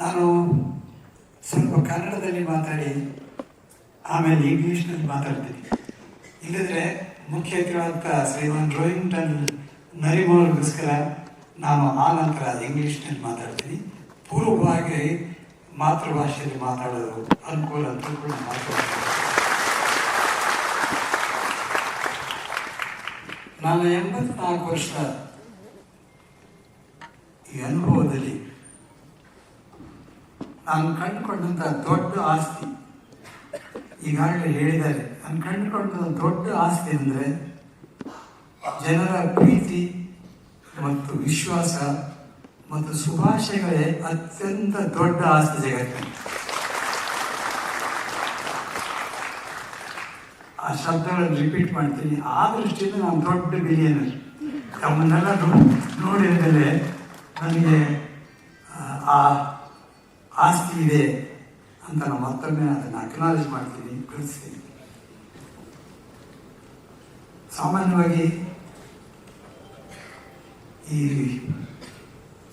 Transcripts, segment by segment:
ನಾನು ಸ್ವಲ್ಪ ಕನ್ನಡದಲ್ಲಿ ಮಾತಾಡಿ ಆಮೇಲೆ ಇಂಗ್ಲೀಷ್ನಲ್ಲಿ ಮಾತಾಡ್ತೀನಿ. ಇಲ್ಲದ್ರೆ ಮುಖ್ಯ ಅತಿಥಿಯಾದಂಥ ಶ್ರೀಮಾನ್ ರೋಹಿಂಟನ್ ನರಿಮೋರ್ಗೋಸ್ಕರ ನಾನು ಆ ನಂತರ ಇಂಗ್ಲೀಷ್ನಲ್ಲಿ ಮಾತಾಡ್ತೀನಿ. ಪೂರ್ವವಾಗಿ ಮಾತೃಭಾಷೆಯಲ್ಲಿ ಮಾತಾಡೋದು ಅನುಕೂಲ ಅಂತ ಕೂಡ ಮಾತಾಡ್ತೀನಿ. ನಾನು 84 ವರ್ಷ ಈ ಅನುಭವದಲ್ಲಿ ನಾನು ಕಂಡುಕೊಂಡಂಥ ದೊಡ್ಡ ಆಸ್ತಿ, ಈಗಾಗಲೇ ಹೇಳಿದ್ದಾರೆ, ನಾನು ಕಂಡುಕೊಂಡ ದೊಡ್ಡ ಆಸ್ತಿ ಅಂದರೆ ಜನರ ಪ್ರೀತಿ ಮತ್ತು ವಿಶ್ವಾಸ ಮತ್ತು ಶುಭಾಶಯಗಳೇ ಅತ್ಯಂತ ದೊಡ್ಡ ಆಸ್ತಿ ಜಗತ್ತಿನಲ್ಲಿ. ಆ ಶಬ್ದಗಳನ್ನು ರಿಪೀಟ್ ಮಾಡ್ತೀನಿ. ಆ ದೃಷ್ಟಿಯಿಂದ ನಾನು ದೊಡ್ಡ ಬಿಲಿಯನರ್. ಅವನ್ನೆಲ್ಲ ನೋಡಿದ ಮೇಲೆ ನನಗೆ ಆ ಆಸ್ತಿ ಇದೆ ಅಂತ ನಾನು ಮತ್ತೊಮ್ಮೆ ಅದನ್ನು ಅಕ್ನಾಲೇಜ್ ಮಾಡ್ತೀನಿ, ಕಳಿಸ್ತೀನಿ. ಸಾಮಾನ್ಯವಾಗಿ ಈ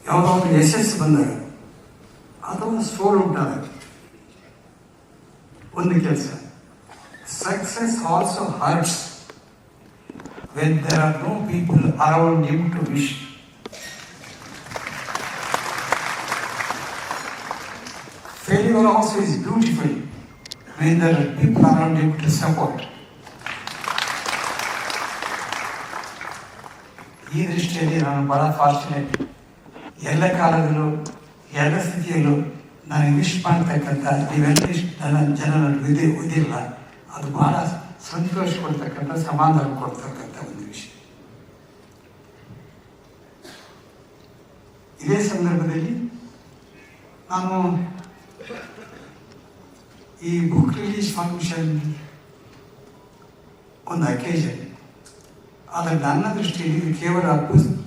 ಯಾವುದಾದ್ರು ಯಶಸ್ಸು ಬಂದಾಗ ಅಥವಾ ಸೋಲು ಉಂಟಾದಾಗ ಒಂದು ಕೆಲಸ, success also hurts when there are no people around him to wish. Failure also is beautiful when there are people around him to support. ಈ ದೃಷ್ಟಿಯಲ್ಲಿ ನಾನು ಬಹಳ ಫಾರ್ಚುನೇಟ್. ಎಲ್ಲ ಕಾಲದಲ್ಲೂ ಎಲ್ಲ ಸ್ಥಿತಿಯಲ್ಲೂ ನನಗೆ ವಿಶ್ ಮಾಡ್ತಕ್ಕಂಥ ನೀವೆಲ್ಲ ನನ್ನ ಜನರಲ್ಲಿ ಉದಿಲ್ಲ, ಅದು ಬಹಳ ಸಂತೋಷ ಕೊಡ್ತಕ್ಕಂಥ, ಸಮಾಧಾನ ಕೊಡ್ತಕ್ಕಂಥ ಒಂದು ವಿಷಯ. ಇದೇ ಸಂದರ್ಭದಲ್ಲಿ ನಾನು ಈ ಬುಕ್ ರಿಲೀಸ್ ಫಂಕ್ಷನ್ ಒಂದು ಅಕೇಷನ್, ಆದರೆ ನನ್ನ ದೃಷ್ಟಿಯಲ್ಲಿ ಇದು ಕೇವಲ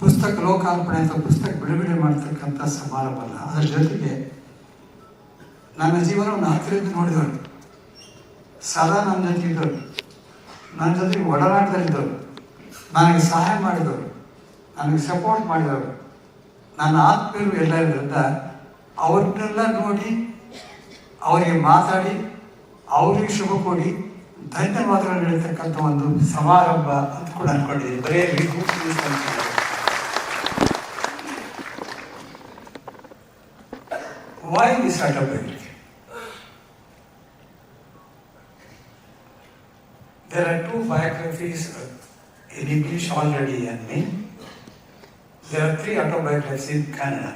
ಪುಸ್ತಕ ಲೋಕಾರ್ಪಣೆ ಅಥವಾ ಪುಸ್ತಕ ಬಿಡುಗಡೆ ಮಾಡ್ತಕ್ಕಂಥ ಸಮಾರಂಭ ಅಲ್ಲ. ಅದರ ಜೊತೆಗೆ ನನ್ನ ಜೀವನವನ್ನು ಹತ್ತಿರದಿಂದ ನೋಡಿದವರು, ಸದಾ ನನ್ನ ಜೊತೆ ಇದ್ದವರು, ನನ್ನ ಜೊತೆಗೆ ಒಡನಾಟದಲ್ಲಿದ್ದವರು, ನನಗೆ ಸಹಾಯ ಮಾಡಿದವರು, ನನಗೆ ಸಪೋರ್ಟ್ ಮಾಡಿದವರು, ನನ್ನ ಆತ್ಮೀಯರು ಎಲ್ಲರಿಂದ ಅವ್ರನ್ನೆಲ್ಲ ನೋಡಿ, ಅವರಿಗೆ ಮಾತಾಡಿ, ಅವರಿಗೆ ಶುಭ ಕೊಡಿ, ಧನ್ಯವಾದಗಳು ಹೇಳ್ತಕ್ಕಂಥ ಒಂದು ಸಮಾರಂಭ ಅಂತ ಕೂಡ ಅನ್ಕೊಂಡಿದ್ದೀನಿ. ಬರೀ Why this autobiography? There are 2 biographies in English already and me. There are 3 autobiographies in Kannada.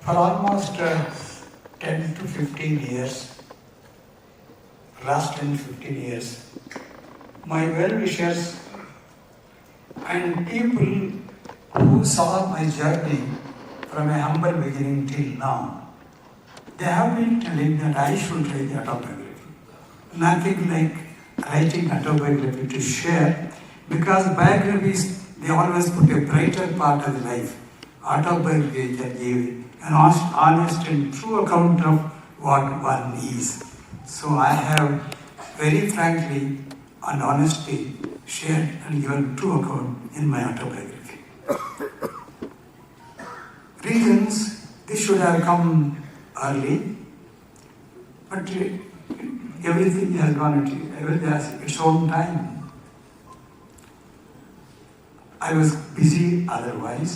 For almost 10 to 15 years, last 10 to 15 years, my well-wishers and people who saw my journey from a humble beginning till now, they have been telling that I should write the autobiography. Nothing like writing autobiography to share, because biographies, they always put a brighter part of the life. Autobiography can give an honest and true account of what one is. So I have very frankly and honestly shared and given true account in my autobiography. Reasons, this should have come early, but everything has gone at its own time. I was busy otherwise,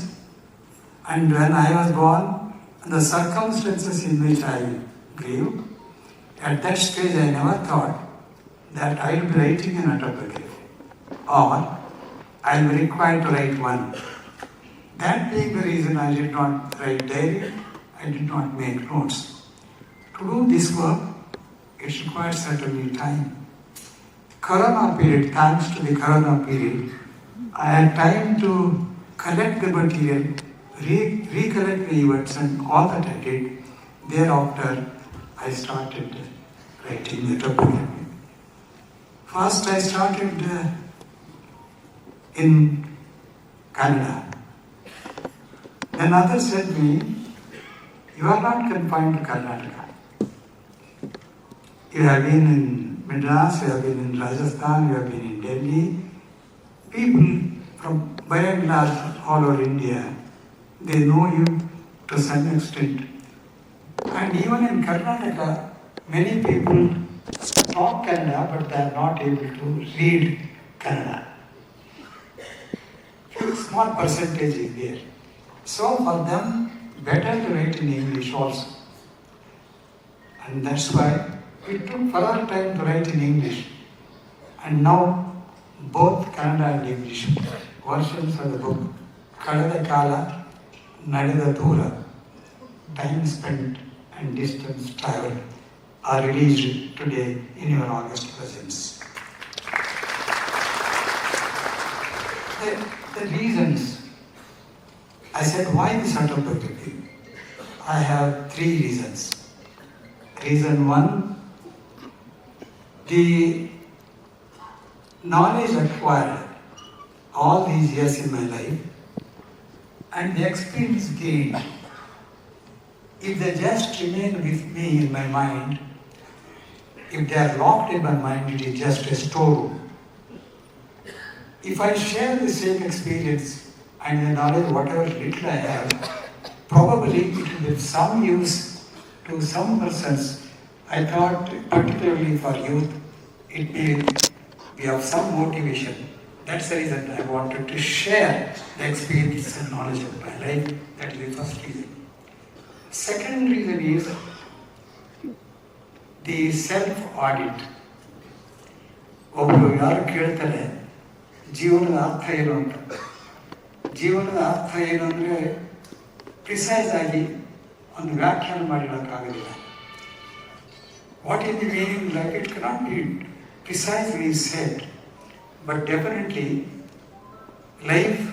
and when I was born, the circumstances in which I grew, at that stage I never thought that I will be writing an autobiography or I will be required to write one. That being the reason I did not write diary, I did not make notes. To do this work, it required certainly time. Corona period, thanks to the Corona period, I had time to collect the material, recollect the events and all that I did. Thereafter, I started writing the autobiography. First, I started in Kannada. Then others said me, you are not confined to Karnataka. You have been in Madras, you have been in Rajasthan, you have been in Delhi. People from by and large all over India, they know you to some extent. And even in Karnataka, many people talk Kannada, but they are not able to read Kannada. A small percentage is there. So for them, better to write in English also. And that's why it took further time to write in English. And now both Kannada and English versions of the book, Kadada Kala, Nadada Dura, Time Spent and Distance Traveled, are released today in your august presence. The reasons, I said, why this autobiography? I have 3 reasons. Reason 1, the knowledge acquired all these years in my life and the experience gained, if they just remain with me in my mind, if they are locked in my mind, it is just a storeroom. If I share the same experience and the knowledge, whatever little I have, probably it will be of some use to some persons. I thought, particularly for youth, it may be of some motivation. That's the reason I wanted to share the experience and knowledge of my life. That is the first reason. Second reason is the self-audit. ಒಬ್ಬರು ಯಾರು ಕೇಳ್ತಾರೆ ಜೀವನದ ಅರ್ಥ ಏನು ಅಂತ. ಜೀವನದ ಅರ್ಥ ಏನು ಅಂದರೆ ಪ್ರಿಸೈಸ್ ಆಗಿ ಒಂದು ವ್ಯಾಖ್ಯಾನ ಮಾಡಿರೋಕ್ಕಾಗೋದಿಲ್ಲ. What is the meaning? Like it cannot be precisely said, but definitely life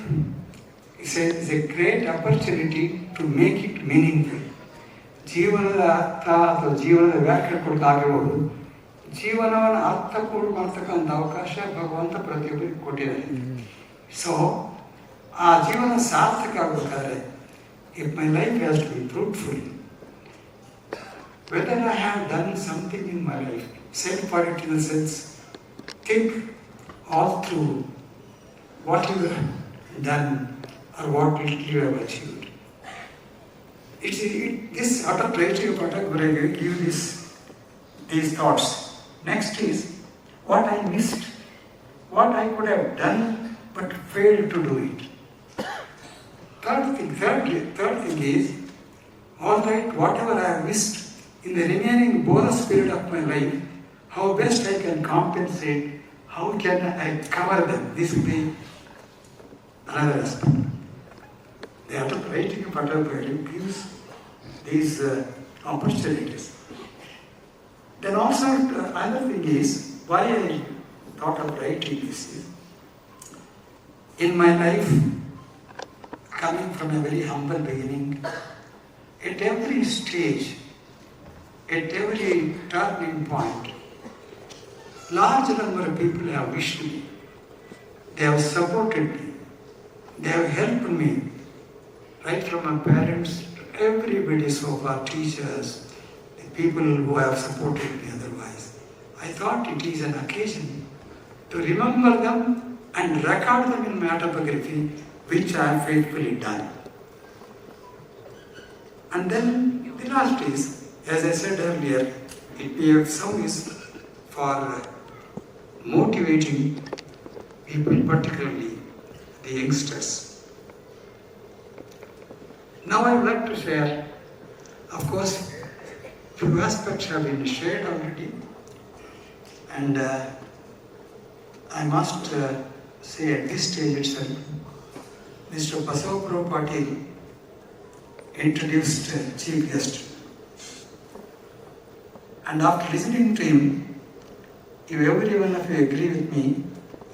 is a great opportunity to make it meaningful. ಜೀವನದ ಅರ್ಥ ಅಥವಾ ಜೀವನದ ವ್ಯಾಖ್ಯಾನ ಕೊಡೋಕ್ಕಾಗಿರ್ಬೋದು, ಜೀವನವನ್ನು ಅರ್ಥಪೂರ್ಣ ಮಾಡ್ತಕ್ಕಂಥ ಅವಕಾಶ ಭಗವಂತ ಪ್ರತಿಯೊಬ್ಬರಿಗೆ ಕೊಟ್ಟಿದ್ದಾರೆ. ಸೊ ಆ ಜೀವನ ಸಾರ್ಥಕ ಆಗಬೇಕಾದ್ರೆ, if my life has to be fruitful, whether I have done something in my life, self-audit in the sense, think all through what you have done or what you have achieved. This autobiographic autobiography will give these thoughts. Next is what I missed, what I could have done but failed to do it. Third thing is, all right, whatever I have missed in the remaining bonus period of my life, how best I can compensate, how can I cover them. This will be another aspect. The writing of autobiography gives these opportunities. Then also another thing is, why I thought of writing this is, in my life, coming from a very humble beginning, at every stage, at every turning point, large number of people have wished me. They have supported me. They have helped me, right from my parents to everybody so far, teachers, the people who have supported me otherwise. I thought it is an occasion to remember them and record them in my autobiography, which I have faithfully done. And then the last is, as I said earlier, it may have some use for motivating people, particularly the youngsters. Now I would like to share, of course, few aspects have been shared already, and I must say at this stage itself, Mr. Basavapura Patil introduced chief guest, and after listening to him, if every one of you agree with me,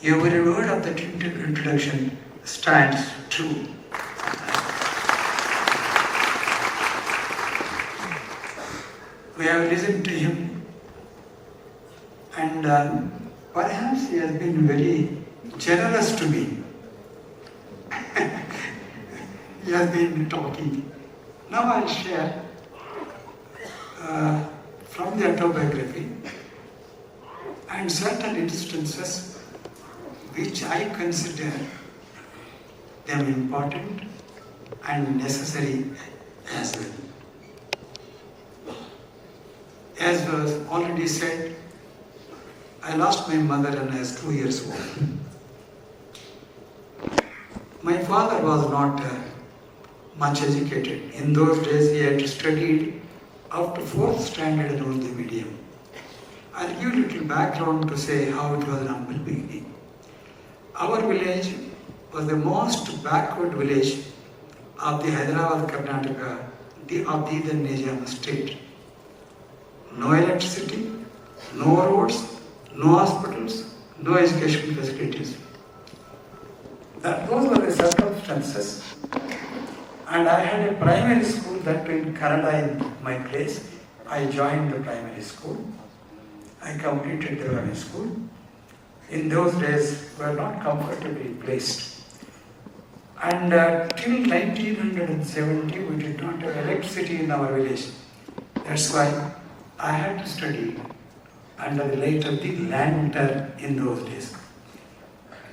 every word of that introduction stands true. We have listened to him, and perhaps he has been very generous to me. He has been talking. Now I'll share from the autobiography and certain instances which I consider them important and necessary As was already said, I lost my mother when I was 2 years old. My father was not much educated. In those days, he had studied up to 4th standard in Urdu medium. I'll give a little background to say how it was an humble beginning. Our village was the most backward village of the Hyderabad, Karnataka, of the then Nizam state. No electricity, no roads, no hospitals, no education facilities. Those were the circumstances. And I had a primary school that in Canada in my place. I joined the primary school. I completed the primary school. In those days, we were not comfortably placed. And till 1970, we did not have electricity in our village. That's why I had to study under the light of the lantern in those days.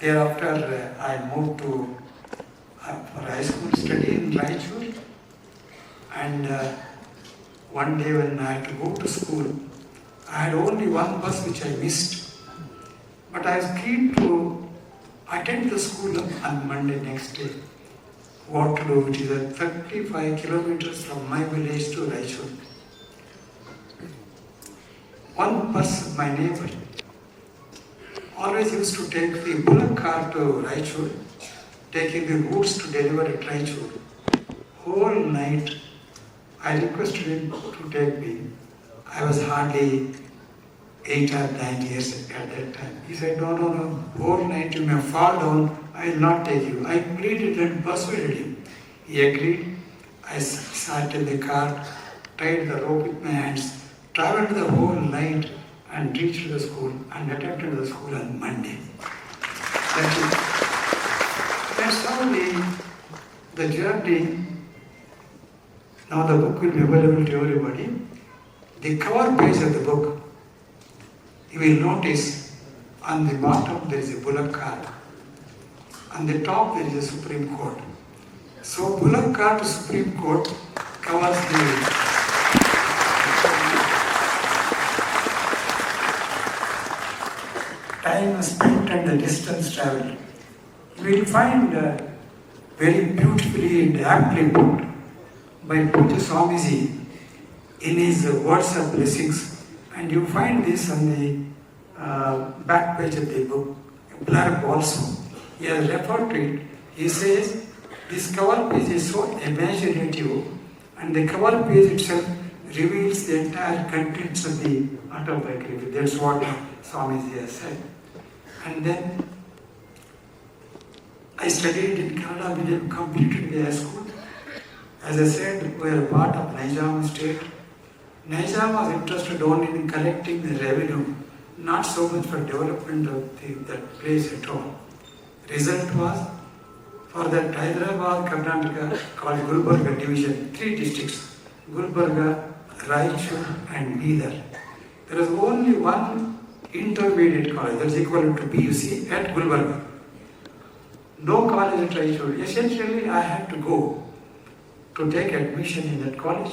Thereafter, I moved to for high school study in Raichur. And one day when I had to go to school, I had only one bus which I missed. But I was keen to attend the school on Monday next day. What to do? It is 35 kilometers from my village to Raichur. One person, my neighbor, always used to take the bullock car to Raichur, taking the goods to deliver at Raichur. Whole night, I requested him to take me. I was hardly 8 or 9 years at that time. He said, no, whole night you may fall down, I will not take you. I pleaded and persuaded him. He agreed. I sat in the car, tied the rope with my hands, traveled the whole night and reached the school and attended the school on Monday. That's how the journey. Now the book will be available to everybody. The cover page of the book, you will notice on the bottom there is a bullock cart. On the top there is a Supreme Court. So bullock cart to Supreme Court covers the time spent and the distance travelled. You will find very beautifully and aptly put by Pujya Swamiji in his words of blessings, and you find this on the back page of the book, blurb also. He has referred to it. He says, this cover page is so imaginative, and the cover page itself reveals the entire contents of the autobiography. That's what Swamiji has said. And then I studied in Canada medium, completed the high school. As I said, we are part of Nizam state. Nizam was interested only in collecting the revenue, not so much for development of that place at all. Result was, for that Hyderabad, Karnataka, called Gulbarga division, 3 districts, Gulbarga, Raichur and Bidar. There was only one intermediate college, that's equivalent to PUC at Gulbarga. No college at Raichur. Essentially, I had to go to take admission in that college.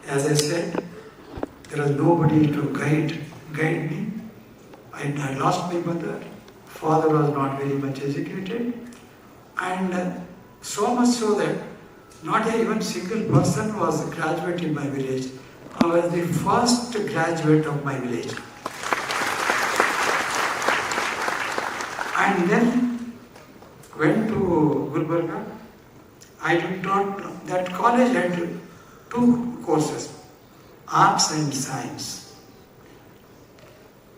As I said, there was nobody to guide me. I lost my mother. Father was not very much educated. And so much so that not even single person was a graduate in my village. I was the first graduate of my village. And then went to Gulbarga. I did not know. That college had 2 courses, arts and science.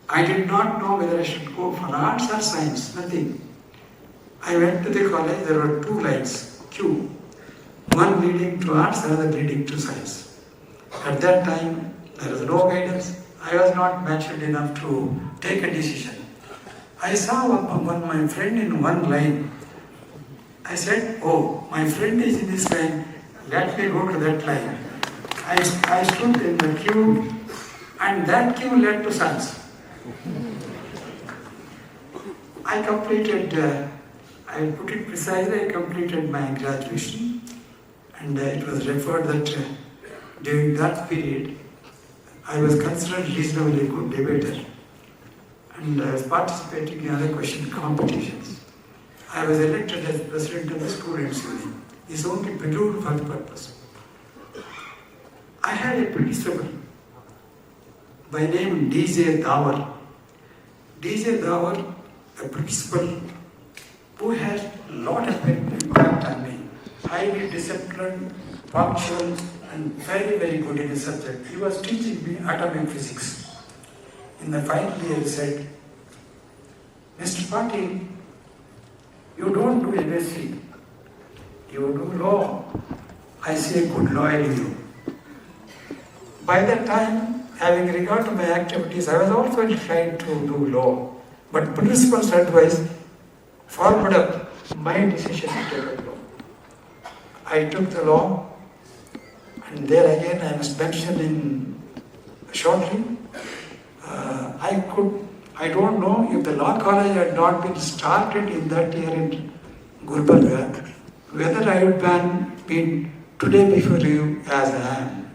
I did not know whether I should go for arts or science, nothing. I went to the college, there were 2 lines, queue. One leading to arts, another leading to science. At that time, there was no guidance. I was not matured enough to take a decision. I saw my friend in one line. I said, oh, my friend is in this line, let me go to that line. I stood in the queue, and that queue led to science. I completed, I put it precisely, I completed my graduation, and it was referred that during that period, I was considered reasonably good debater, and I was participating in other question competitions. I was elected as president of the students' union. This only pursued for the purpose. I had a principal by name D.J. Dawar. D.J. Dawar, a principal who had a lot of impact on me. Highly disciplined, punctual, and very, very good in the subject. He was teaching me atomic physics. In the final year, he said, Mr. Patil, you don't do MSc, you do law. I see a good lawyer in you. By that time, having regard to my activities, I was also inclined to do law. But principal's advice followed up my decision to take law. I took the law, and there again I must mention in shortly, I don't know if the law college had not been started in that year in Gulbarga, whether I would have been today before you as I am.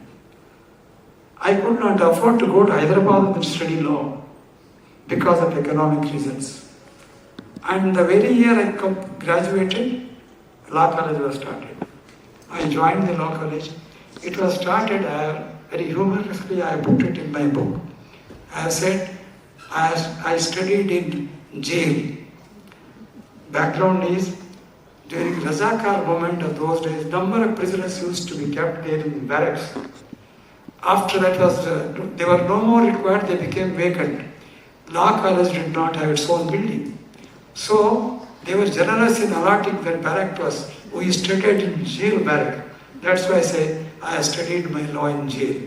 I could not afford to go to Hyderabad and study law because of economic reasons. And the very year I graduated, law college was started. I joined the law college. It was started, very humorously I put it in my book. I said, I studied in jail. Background is, during Razakar movement of those days, number of prisoners used to be kept there in barracks. After that they were no more required, they became vacant. Law college did not have its own building. So they were generous in allotting where barrack was. We studied in jail barrack. That's why I say I studied my law in jail.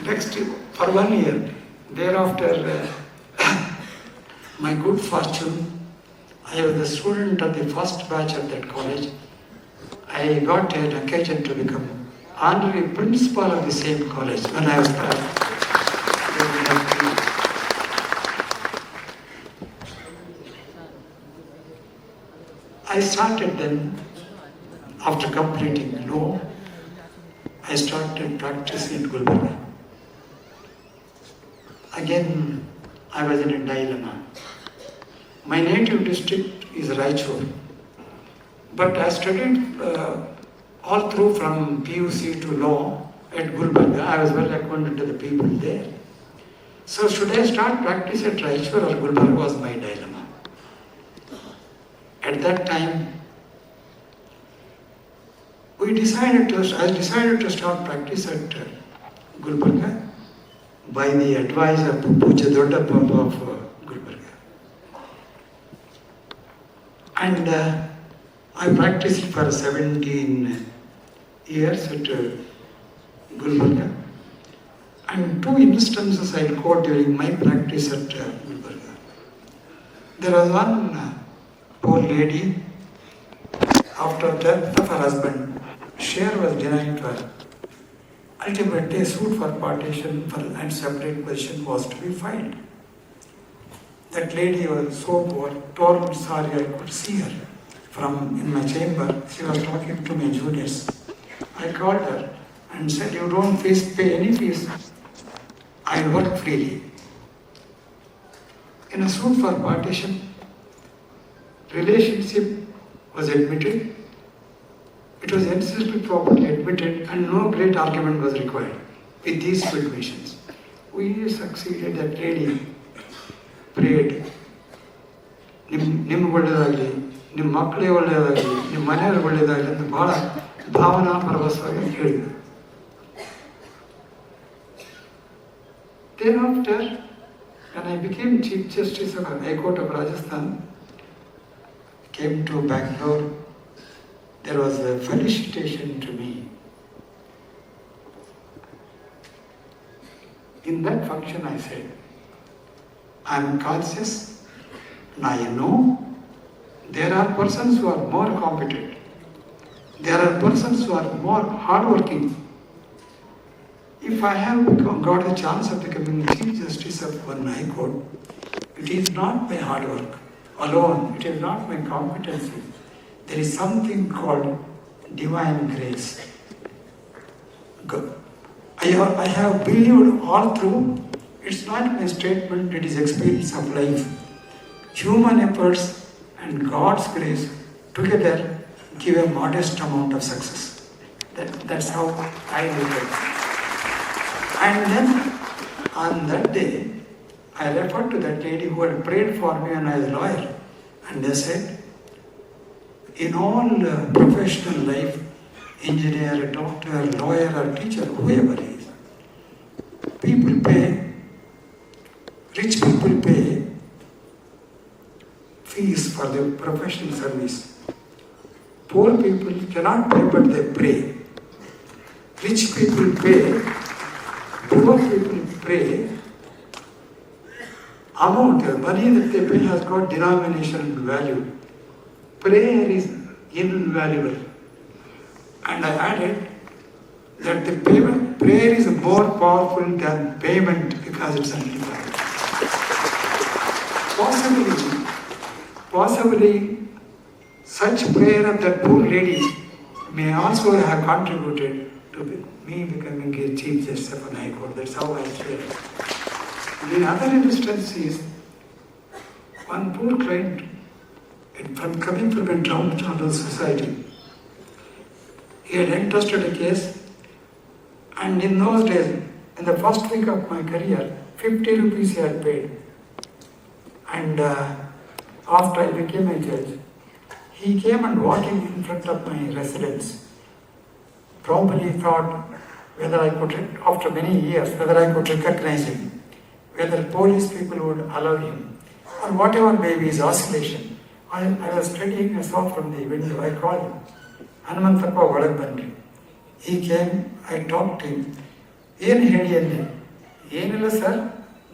Next, for 1 year. Thereafter, my good fortune, I was the student of the first batch of that college. I got an occasion to become honorary principal of the same college when I was I started then, after completing law, I started practicing in Gulbarga. Again, I was in a dilemma. My native district is Raichur, but I studied all through from PUC to law at Gulbarga. I was well acquainted to the people there. So should I start practice at Raichur or Gulbarga was my dilemma. At that time, I decided to start practice at Gulbarga by the advice of Puja Doddappa of Gulbarga. And I practiced for 17 years at Gulbarga. And 2 instances I quote during my practice at Gulbarga. There was one poor lady, after death of her husband, share was denied to her. Ultimately, a suit for partition and separate position was to be filed. That lady was so poor, torn, sorry, I could see her from in my chamber. She was talking to my juniors. I called her and said, you don't pay any fees. I work freely. In a suit for partition, relationship was admitted. It was ancestral property admitted and no great argument was required with these two admissions. We succeeded. That lady prayed, ನಿಮ್ಮ ಒಳ್ಳೆಯದಾಗಲಿ, ನಿಮ್ಮ ಮಕ್ಕಳಿಗೆ ಒಳ್ಳೆಯದಾಗಲಿ, ನಿಮ್ಮ ಮನೆಯವ್ರಿಗೆ ಒಳ್ಳೆಯದಾಗಲಿ ಅಂತ ಬಹಳ ಭಾವನಾ ಪರವಶವಾಗಿ ಹೇಳಿದರು. Thereafter, when I became Chief Justice of the High Court of Rajasthan, came to Bangalore, there was a felicitation to me. In that function I said, I am conscious and I know there are persons who are more competent. There are persons who are more hardworking. If I have got a chance of becoming Chief Justice of one High Court, it is not my hard work alone, it is not my competency. There is something called divine grace. I I have believed all through. It's not my statement, it is experience of life. Human efforts and God's grace together give a modest amount of success. That's how I look at it. And then on that day, I referred to that lady who had prayed for me when I was a lawyer. And they said, in all professional life, engineer, doctor, lawyer or teacher, whoever he is, people pay, rich people pay fees for their professional service. Poor people cannot pay but they pray. Rich people pay, poor people pray. Amount, the money that they pay has got denomination and value. Prayer is invaluable. And I added that the payment, prayer is more powerful than payment because it's unlimited. Possibly, such prayer of that poor lady may also have contributed to me becoming a Chief Justice of an High Court. That's how I share it. In other instances, one poor client, coming from a downtrodden society, he had entrusted a case, and in those days, in the first week of my career, 50 rupees he had paid. And after I became a judge, he came and walking in front of my residence, probably thought whether I could, after many years, whether I could recognize him, whether police people would allow him, or whatever may be his oscillation. I was studying, I saw from the window, I called him. Hanumantappa Vadabandri. He came, I talked to him. ಏನು ಹೇಳಿ ಅಂದೆ? ಏನಿಲ್ಲ sir,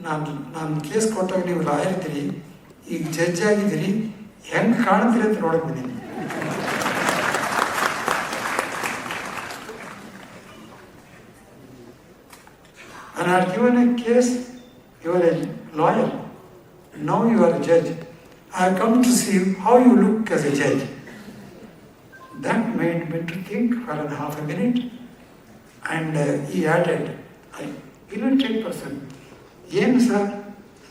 ನಾನು case ಕೊಟ್ಟಾಗ ನೀವು ಲಾಯರಿದ್ದೀರಿ, ಈಗ judge ಆಗಿದ್ದೀರಿ, ಹೆಂಗೆ ಕಾಣ್ತೀರಿ ಅಂತ ನೋಡಕ್ ಬಂದೀನಿ. And I had given a case, you are a lawyer, now you are a judge. I have come to see how you look as a judge. That made me to think for half a minute, and he added, illiterate person, ಏನು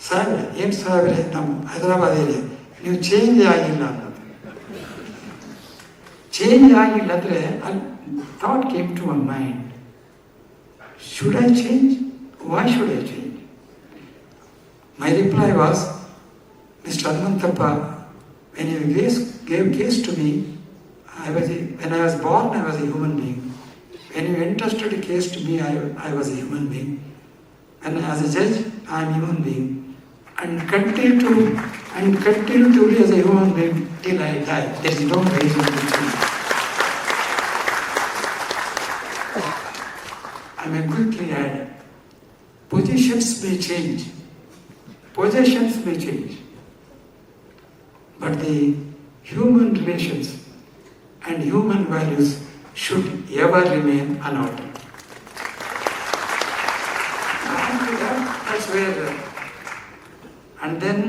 sir ಏನು ಸಾವಿರ ನಮ್ಮ ಹೈದರಾಬಾದಲ್ಲಿ ನೀವು change ಆಗಿಲ್ಲ ಅನ್ನೋದು. Change ಆಗಿಲ್ಲ ಅಂದರೆ thought came to my mind, should I change? Why should I change? My reply was, Mr. Hanumantappa, when you gave case to me, when I was born, I was a human being. When you entrusted a case to me, I was a human being. And as a judge, I am a human being. And continue to be as a human being till I die. There is no reason to change. I may quickly add, positions may change. Possessions may change. But the human relations and human values should ever remain unaltered. That's where, and then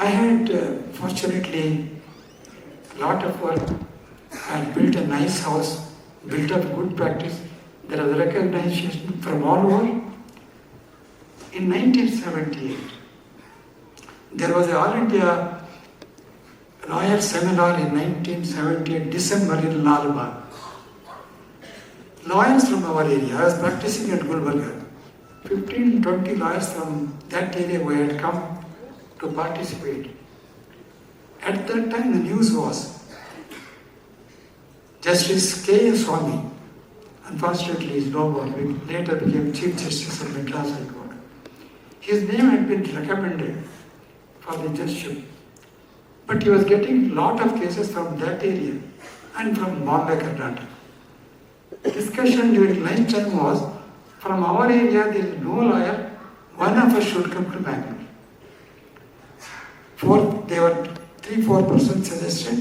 I had fortunately a lot of work. I had built a nice house, built up good practice. There was recognition from all over. In 1978, there was an All India Lawyer Seminar in 1978, December in Lalbagh. Lawyers from our area, I was practicing at Gulbarga. 15-20 lawyers from that area who had come to participate. At that time, the news was Justice K. Swami, unfortunately is no more, later became Chief Justice of Madras High Court. His name had been recommended for the judgeship. But he was getting a lot of cases from that area and from Bombay, Karnataka. Discussion during lunchtime was, from our area there is no lawyer, one of us should come to Bangalore. There were 3-4 persons suggested.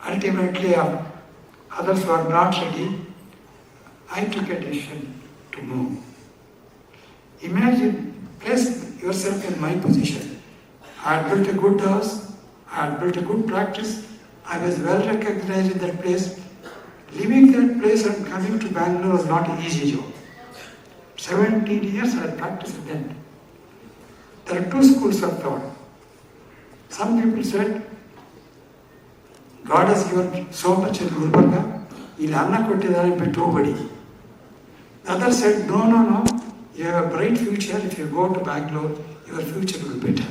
Ultimately, others were not ready. I took a decision to move. Imagine, place yourself in my position. I had built a good house, I had built a good practice, I was well recognized in that place. Leaving that place and coming to Bangalore was not an easy job. 17 years I practiced then. There are two schools of thought. Some people said, God has given so much in Gulbarga, he'll anna kottidare but nobody. The other said, no, you have a bright future. If you go to Bangalore, your future will be better.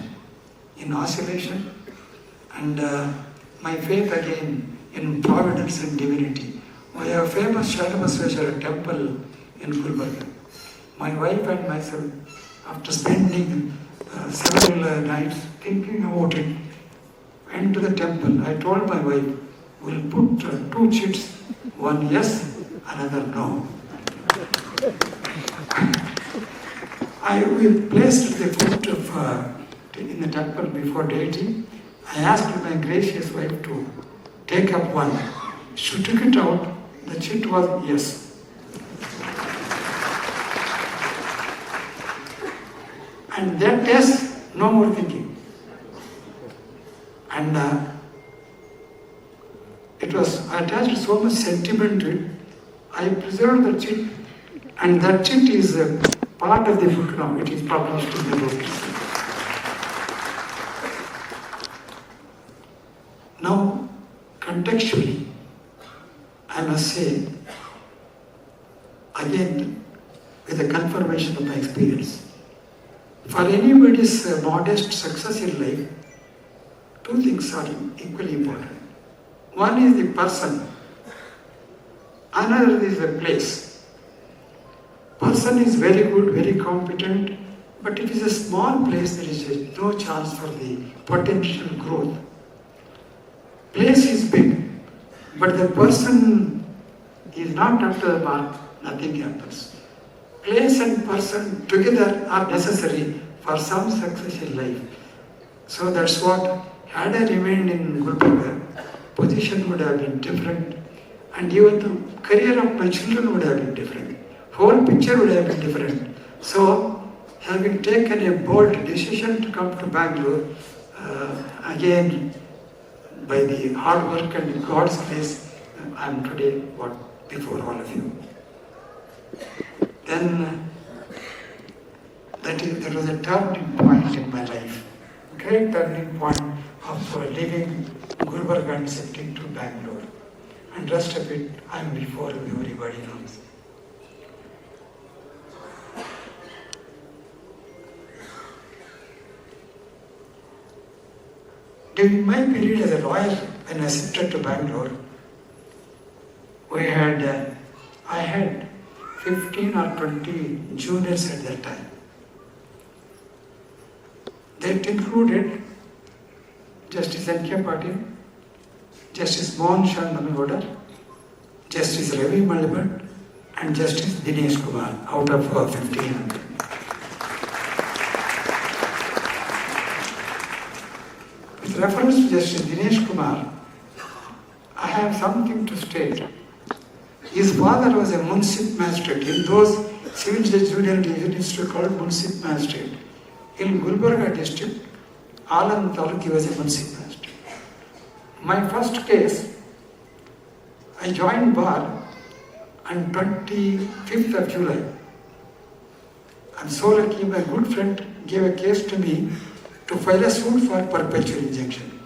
In oscillation and my faith again in providence and divinity. We have a famous Shanabasweshwara temple in Gulbarga. My wife and myself, after spending several nights thinking about it, went to the temple. I told my wife, we'll put two chits, one yes, another no. We placed the foot in the temple before deity. I asked my gracious wife to take up one. She took it out. The chit was yes. And that yes, no more thinking. And it was attached so much sentiment to it. I preserved the chit, and that chit is part of the book now. It is published in the book. Now, contextually, I must say, again, with the confirmation of my experience, for anybody's modest success in life, two things are equally important. One is the person, another is the place. Person is very good, very competent, but it is a small place, there is no chance for the potential growth. Place is big, but the person is not up to the mark, nothing happens. Place and person together are necessary for some success in life. So that's what, had I remained in Gulbarga, position would have been different, and even the career of my children would have been different. Whole picture would have been different. So, having taken a bold decision to come to Bangalore, again, by the hard work and God's grace, I am today before all of you. Then, that was a turning point in my life. Great turning point of leaving Gulbarga and shifting to Bangalore. And rest of it, I am before you, everybody knows. During my period as a lawyer, when I shifted to Bangalore, I had 15 or 20 juniors at that time. That included Justice N.K. Patil, Justice Mohan Shanmugagoda, Justice Ravi Malibhat, and Justice Dinesh Kumar out of 15. With reference to Justice Dinesh Kumar, I have something to state. His father was a Munsip magistrate. In those civil judicial divisions were called Munsip magistrate. In Gulbarga district, Alam Taluk, he was a Munsip magistrate. My first case, I joined bar on 25th of July. I'm so lucky, my good friend gave a case to me to file a suit for perpetual injunction.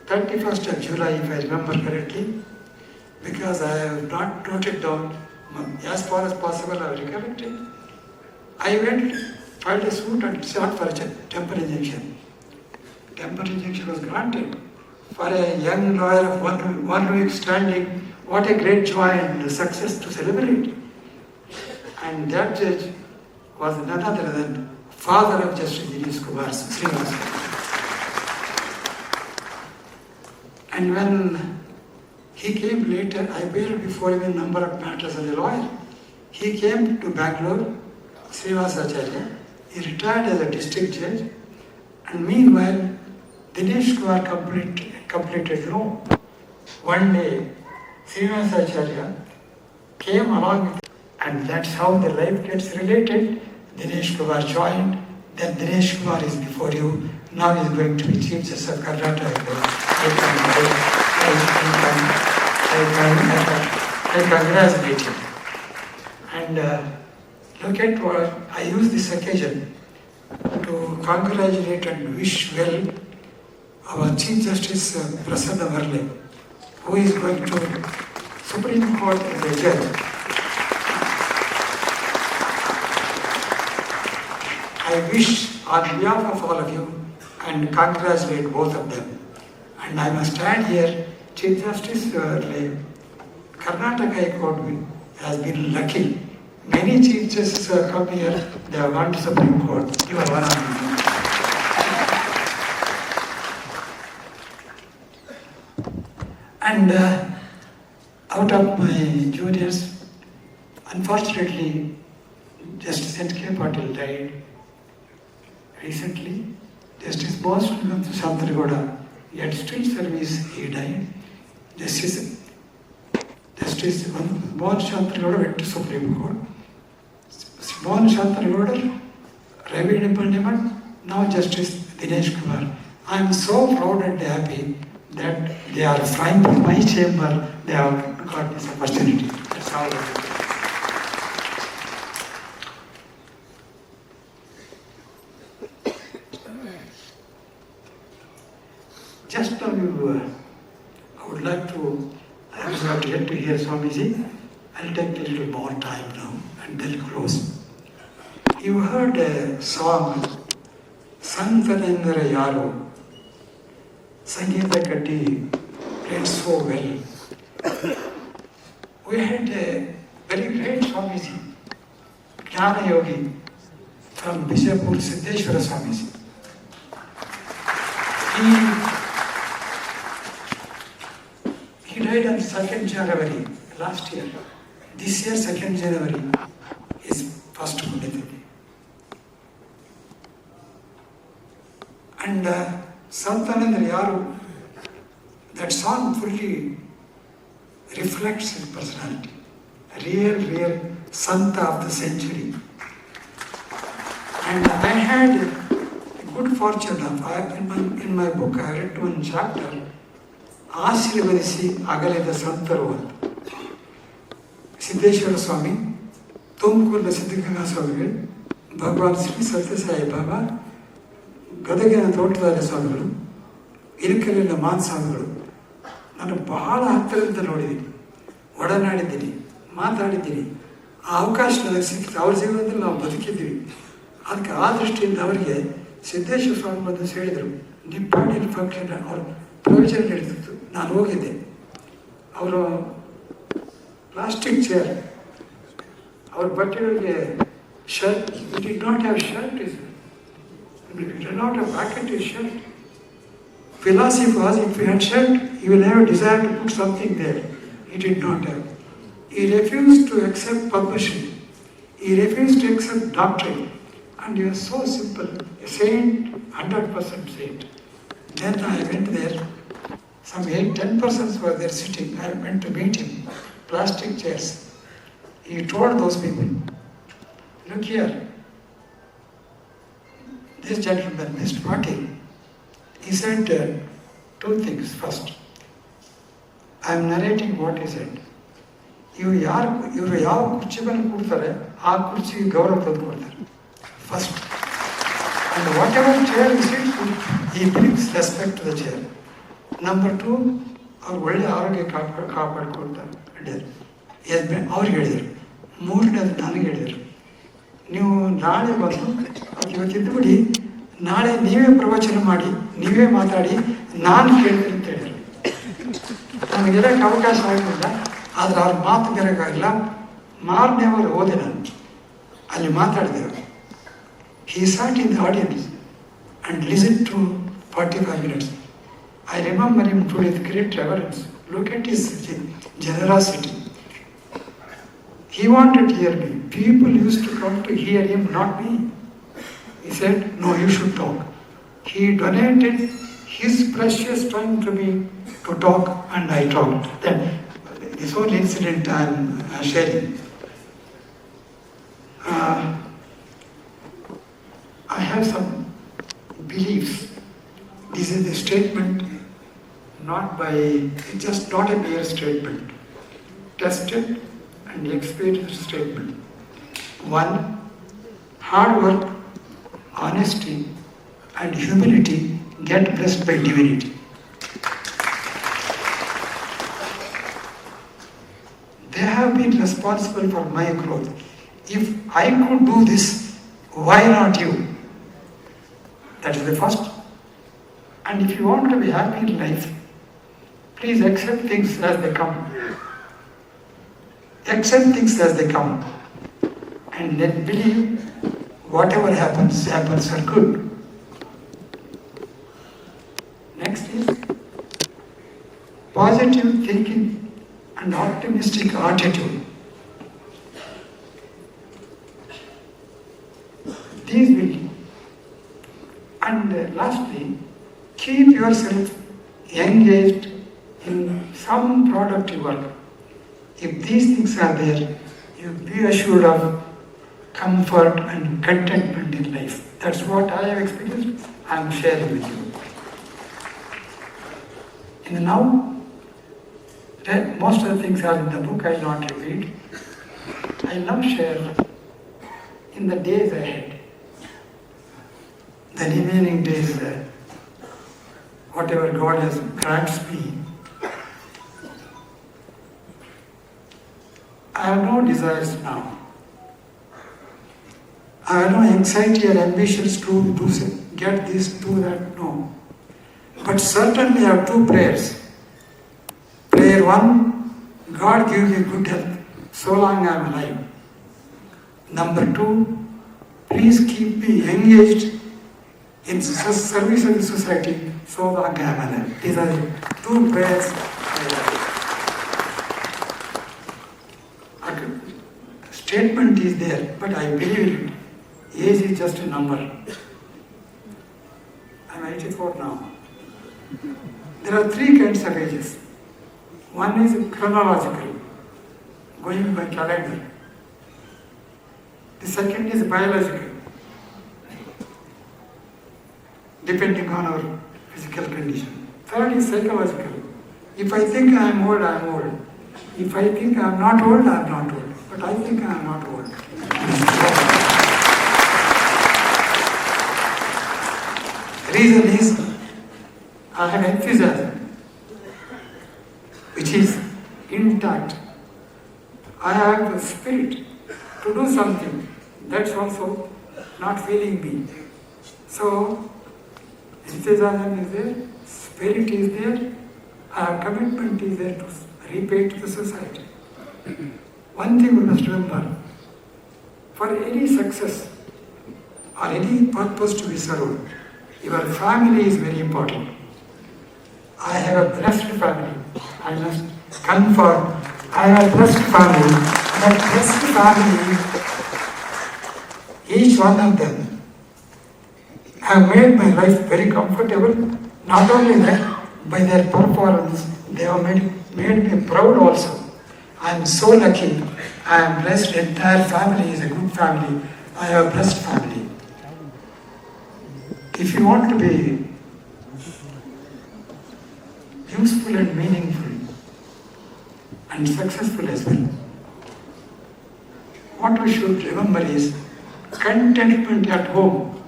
31st of July, if I remember correctly, because I have not noted down, as far as possible I will recollect it. I went, filed a suit and sought for a temporary injunction. Temporary injunction was granted. For a young lawyer of one week standing, what a great joy and success to celebrate. And that judge was none other than father of Justice Dinesh Kumar Srinivasan. And when he came later, I appeared before him in a number of matters as a lawyer. He came to Bangalore, Srinivasacharya. He retired as a district judge. And meanwhile, Dinesh Kumar completed law. One day, Srinivasacharya came along with, and that's how the life gets related. Dinesh Kumar joined, then Dinesh Kumar is before you. Now he is going to be Chief Justice of Karnataka. I congratulate him. And look at what I use this occasion to congratulate and wish well our Chief Justice Prasanna Varle, who is going to Supreme Court as a judge. I wish on behalf of all of you and congratulate both of them. And I must add here, Chief Justice Varle, Karnataka High Court has been lucky. Many Chief Justices have come here, they have gone to Supreme Court. You are one of them. And out of my juniors, unfortunately, Justice N.K. Patil died recently. Justice Bose Shantargowda, he had still service, he died. Justice Bose Shantargowda went to Supreme Court. Bose Shantargowda, Ravi Nipalniman, now Justice Dinesh Kumar. I am so proud and happy that they are flying from my chamber, they have got this opportunity. That's all. Just now I would like to, I was not yet to hear Swamiji. I'll take a little more time now and then close. You heard a song, Santanendra Yaro. Sangeeta Katti played so well. We had a very great Swamiji, Jnana Yogi from Bijapur, Siddheshwara Swamiji. He died on 2nd January last year. This year, 2nd January is first Punyatithi. And Santanendra Yaru, that song fully reflects his personality. Real Santa of the century. And I had good fortune of, in my book I read one chapter, Ashirvadisi Agaleda Santaru. Siddheshwara Swami, Tumkur Siddhaganga Swami, Bhagwan Sri Satya Sai Baba, ಗದಗಿನ ತೋಟದಾರ್ಯ ಸ್ವಾಮಿಗಳು, ಇಲಕಲ್ಲಿನ ಮಾನ್ ಸ್ವಾಮಿಗಳು, ನಾನು ಬಹಳ ಹತ್ತಿರದಿಂದ ನೋಡಿದ್ದೀನಿ, ಒಡನಾಡಿದ್ದೀನಿ, ಮಾತಾಡಿದ್ದೀನಿ. ಆ ಅವಕಾಶ ನನಗೆ ಸಿಕ್ಕಿತು. ಅವ್ರ ಜೀವನದಲ್ಲಿ ನಾವು ಬದುಕಿದ್ದೀವಿ. ಅದಕ್ಕೆ ಆ ದೃಷ್ಟಿಯಿಂದ ಅವರಿಗೆ ಸಿದ್ದೇಶ್ವರ ಸ್ವಾಮಿ ಬಂದು ಹೇಳಿದರು, ನಿಪ್ಪಾಣಿಯಲ್ಲಿ ಫಂಕ್ಷನ್ ಅವ್ರ ಪ್ರವಚನ ನಡೀತಿತ್ತು. ನಾನು ಹೋಗಿದ್ದೆ. ಅವರು ಪ್ಲಾಸ್ಟಿಕ್ ಚೇರ್, ಅವ್ರ ಬಟ್ಟೆಗಳಿಗೆ shirt, it did not have shirt, it did not have pocket his shirt. Philosophy was, if he had shirt, he will have a desire to put something there. He did not have. He refused to accept publishing. He refused to accept doctrine. And he was so simple, a saint, 100% saint. Then I went there, some 8-10 persons were there sitting. I went to meet him, plastic chairs. He told those people, look here, this gentleman, Mr. Patil, he said two things. First, I am narrating what he said. ಇವರು ಯಾವ ಕುರ್ಚಿ ಮೇಲೆ ಕೂಡ್ತಾರೆ ಆ ಕುರ್ಚಿಗೆ ಗೌರವ ತಂದು ಕೊಡ್ತಾರೆ. First, and whatever chair he sits, he brings respect to the chair. Number 2, ಅವ್ರು ಒಳ್ಳೆ ಆರೋಗ್ಯ ಕಾಪಾಡ್ಕೊಳ್ತಾರೆ. ಅವ್ರಿಗೆ ಹೇಳಿದರು. ಮೂರನೇದು ನನಗೆ ಹೇಳಿದರು, ನೀವು ನಾಳೆ ಬಂದು ಇವತ್ತಿದ್ದು ಬಿಡಿ, ನಾಳೆ ನೀವೇ ಪ್ರವಚನ ಮಾಡಿ, ನೀವೇ ಮಾತಾಡಿ, ನಾನು ಕೇಳ್ತೀನಿ ಅಂತ ಹೇಳಿದರು. ನನಗಿರೋಕ್ಕೆ ಅವಕಾಶ ಆಗಲಿಲ್ಲ, ಆದರೆ ಅವ್ರ ಮಾತು ಬೇರೆಗಾಗಿಲ್ಲ. ಮಾರನೇ ಅವರು ಹೋದೆ, ನಾನು ಅಲ್ಲಿ ಮಾತಾಡಿದೆವು. He sat in the audience and listened to 45 minutes. I remember him today with great reverence. Look at his generosity. He wanted to hear me. People used to come to hear him, not me. He said, no, you should talk. He donated his precious time to me to talk, and I talked. Then this whole incident I am sharing. I have some beliefs. This is a statement, not by, it's just not a mere statement. tested and experienced statement. One, hard work, honesty, and humility get blessed by divinity. They have been responsible for my growth. If I could do this, why not you? That is the first. And if you want to be happy in life, please accept things as they come. Accept things as they come. And then believe whatever happens, happens for good. Next is positive thinking and optimistic attitude. These will. And lastly, keep yourself engaged in some productive work. If these things are there, you be assured of comfort and contentment in life. That's what I have experienced. I am sharing with you. In the now, most of the things are in the book. I will not repeat. I now share in the days ahead, the remaining days, whatever God has grants me. I have no desires now. I have no anxiety or ambitions to get this, do that, no. But certainly I have two prayers. Prayer one, God give me good health so long I am alive. Number two, please keep me engaged in service of the society so long I am alive. These are the two prayers I have. Statement is there, but I believe it. Age is just a number. I am 84 now. There are three kinds of ages. One is chronological, going by calendar. The second is biological, depending on our physical condition. Third is psychological. If I think I am old, I am old. If I think I am not old, I am not old. But I think I am not old. The reason is I have enthusiasm, which is intact. I have the spirit to do something. That's also not failing me. So, enthusiasm is there, spirit is there, our commitment is there to repay to the society. One thing we must remember, for any success or any purpose to be served, your family is very important. I have a blessed family. I must confirm, I have a blessed family. That blessed family, each one of them, have made my life very comfortable. Not only that, by their performance, they have made me proud also. I am so lucky. I am blessed. Entire family is a good family. I have a blessed family. If you want to be useful and meaningful and successful as well, what we should remember is contentment at home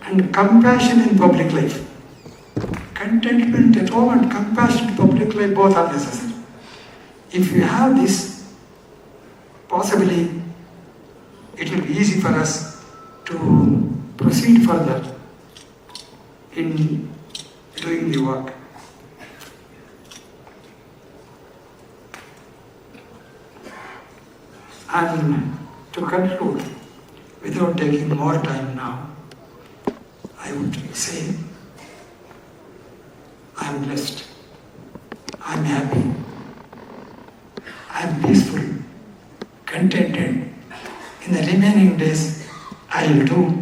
and compassion in public life. Contentment at home and compassion in public life both are necessary. If we have this, possibly it will be easy for us to proceed further in doing the work. And to conclude, without taking more time now, I would say, I am blessed, I am happy, I am peaceful, contented. In the remaining days, I will do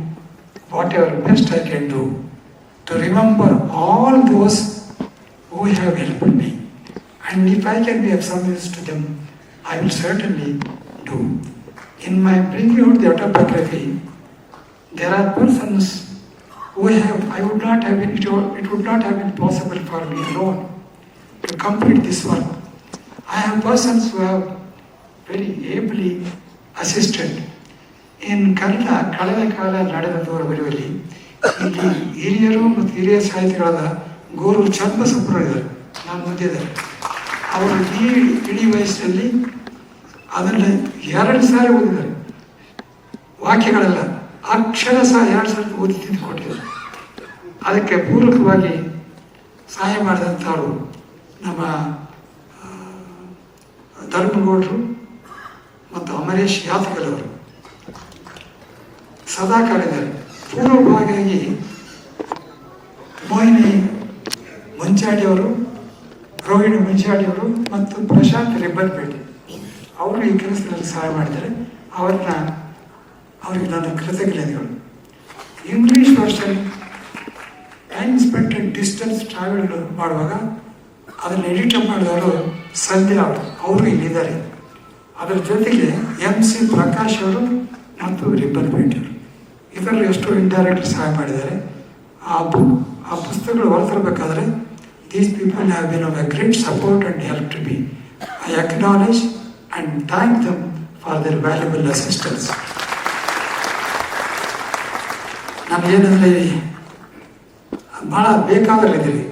whatever best I can do to remember all those who have helped me. And if I can be of some use to them, I will certainly do. In my bringing out the autobiography, there are persons who have, it would not have been possible for me alone to complete this work. I have persons who have very ably assisted. In Kannada ಕಳೆದ ಕಾಲ ನಡೆದ ತೋರಬರುವಲ್ಲಿ ಇಲ್ಲಿ ಹಿರಿಯರು ಮತ್ತು ಹಿರಿಯ ಸಾಹಿತಿಗಳಾದ ಗೋರೂರು ಚನ್ನಬಸಪ್ಪರು ಇದ್ದಾರೆ, ನಾನು ಮುಂದಿದ್ದಾರೆ. ಅವರು ಇಡೀ ವಯಸ್ಸಿನಲ್ಲಿ ಅದನ್ನು 2 ಸಾರಿ ಓದಿದ್ದಾರೆ. ವಾಕ್ಯಗಳೆಲ್ಲ ಅಕ್ಷರ ಸಹ 2 ಸಾರಿ ಓದಿ ತಿದ್ದು ಕೊಟ್ಟಿದ್ದಾರೆ. ಅದಕ್ಕೆ ಪೂರಕವಾಗಿ ಸಹಾಯ ಮಾಡಿದಂಥವರು ನಮ್ಮ ಧರ್ಮಗೌಡರು ಮತ್ತು ಅಮರೇಶ್ ಯಾತಕಲವರು ಸದಾ ಕಾಲಿದ್ದಾರೆ. ಪೂರ್ವಭಾಗಿಯಾಗಿ ಮೋಹಿನಿ ಮುಂಚಾಡಿಯವರು, ರೋಹಿಣಿ ಮುಂಚಾಡಿಯವರು ಮತ್ತು ಪ್ರಶಾಂತ್ ರಿಬ್ಬನ್ಪೇಟೆ ಅವರು ಈ ಕೆಲಸದಲ್ಲಿ ಸಹಾಯ ಮಾಡಿದ್ದಾರೆ. ಅವರಿಗೆ ನನ್ನ ಕೃತಜ್ಞತೆಗಳು. English version time spent and distance travel ಮಾಡುವಾಗ ಅದನ್ನು ಎಡಿಟ್ ಮಾಡಿದವರು ಸಂಧ್ಯಾ ಅವರು ಇಲ್ಲಿದ್ದಾರೆ. ಅದರ ಜೊತೆಗೆ MC ಪ್ರಕಾಶ್ ಅವರು ಮತ್ತು ರಿಬ್ಬನ್ಪೇಟೆ ಇದರಲ್ಲಿ ಎಷ್ಟೋ ಇಂಡೈರೆಕ್ಟ್ ಸಹಾಯ ಮಾಡಿದ್ದಾರೆ. ಆ ಪುಸ್ತಕಗಳು ಹೊರತರಬೇಕಾದ್ರೆ these people have been of a great support and help to be. I acknowledge and thank them for their valuable assistance. ನಾನು ಏನಂದರೆ ಭಾಳ ಬೇಕಾದಲ್ಲಿದ್ದೀರಿ.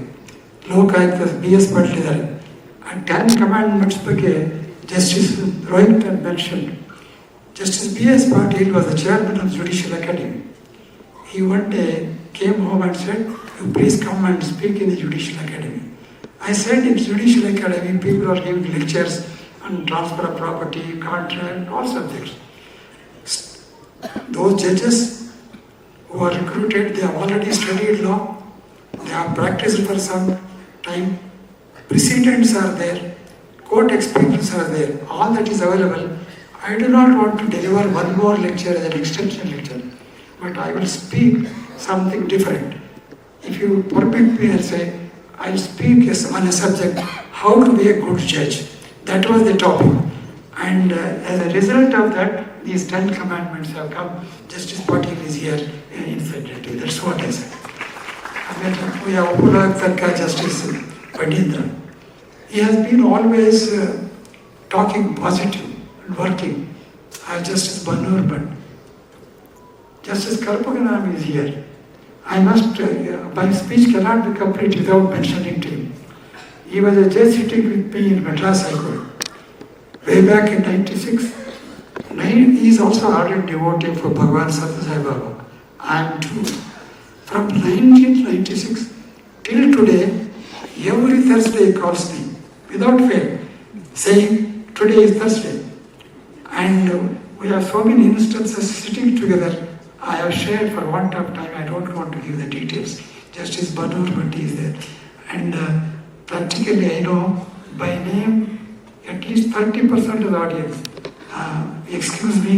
ಲೋಕಾಯುಕ್ತ BS ಪಾಟೀಲ್ ಇದ್ದಾರೆ. 10 ಕಮಾಂಡ್ಮೆಂಟ್ಸ್ ಬಗ್ಗೆ justice Rohit mentioned. Justice B.S. Patil was the chairman of the Judicial Academy. He one day came home and said, "You please come and speak in the Judicial Academy." I said, in Judicial Academy, people are giving lectures on transfer of property, contract, all subjects. Those judges who are recruited, they have already studied law, they have practiced for some time, precedents are there, court experience are there, all that is available. I do not want to deliver one more lecture as an extension lecture, but I will speak something different. If you permit me, I'll say, I'll speak on a subject, how to be a good judge. That was the topic. And as a result of that, these 10 commandments have come. Justice Patil is here in Federal. That's what I said. I mean, we have Upulak Justice Padindra. He has been always talking positive. Working. I have Justice Banur, but Justice Karpaganam is here. I must, my speech cannot be complete without mentioning to him. He was a judge sitting with me in Madras High Court way back in 96. He is also ardent devotee for Bhagavan Sathya Sai Baba. I am too. From 1996 till today, every Thursday he calls me without fail, saying, "Today is Thursday." And we have so many instances sitting together. I have shared for want of time, I don't want to give the details. Justice Banur Bhatti is there. And practically I know by name at least 30% of the audience. Excuse me,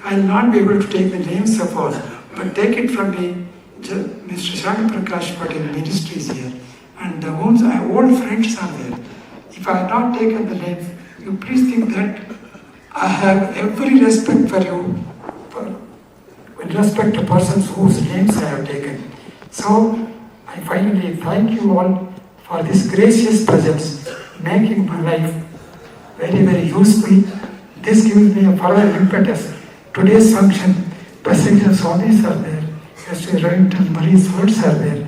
I will not be able to take the names of all, but take it from me, Mr. Shani Prakash Patil, ministry is here. And the old friends are there. If I have not taken the names, you please think that I have every respect for you, with respect to persons whose names I have taken. So, I finally thank you all for this gracious presence, making my life very, very useful. This gives me a further impetus. Today's function, President Swamis are there, Justice Remington Murray's words are there,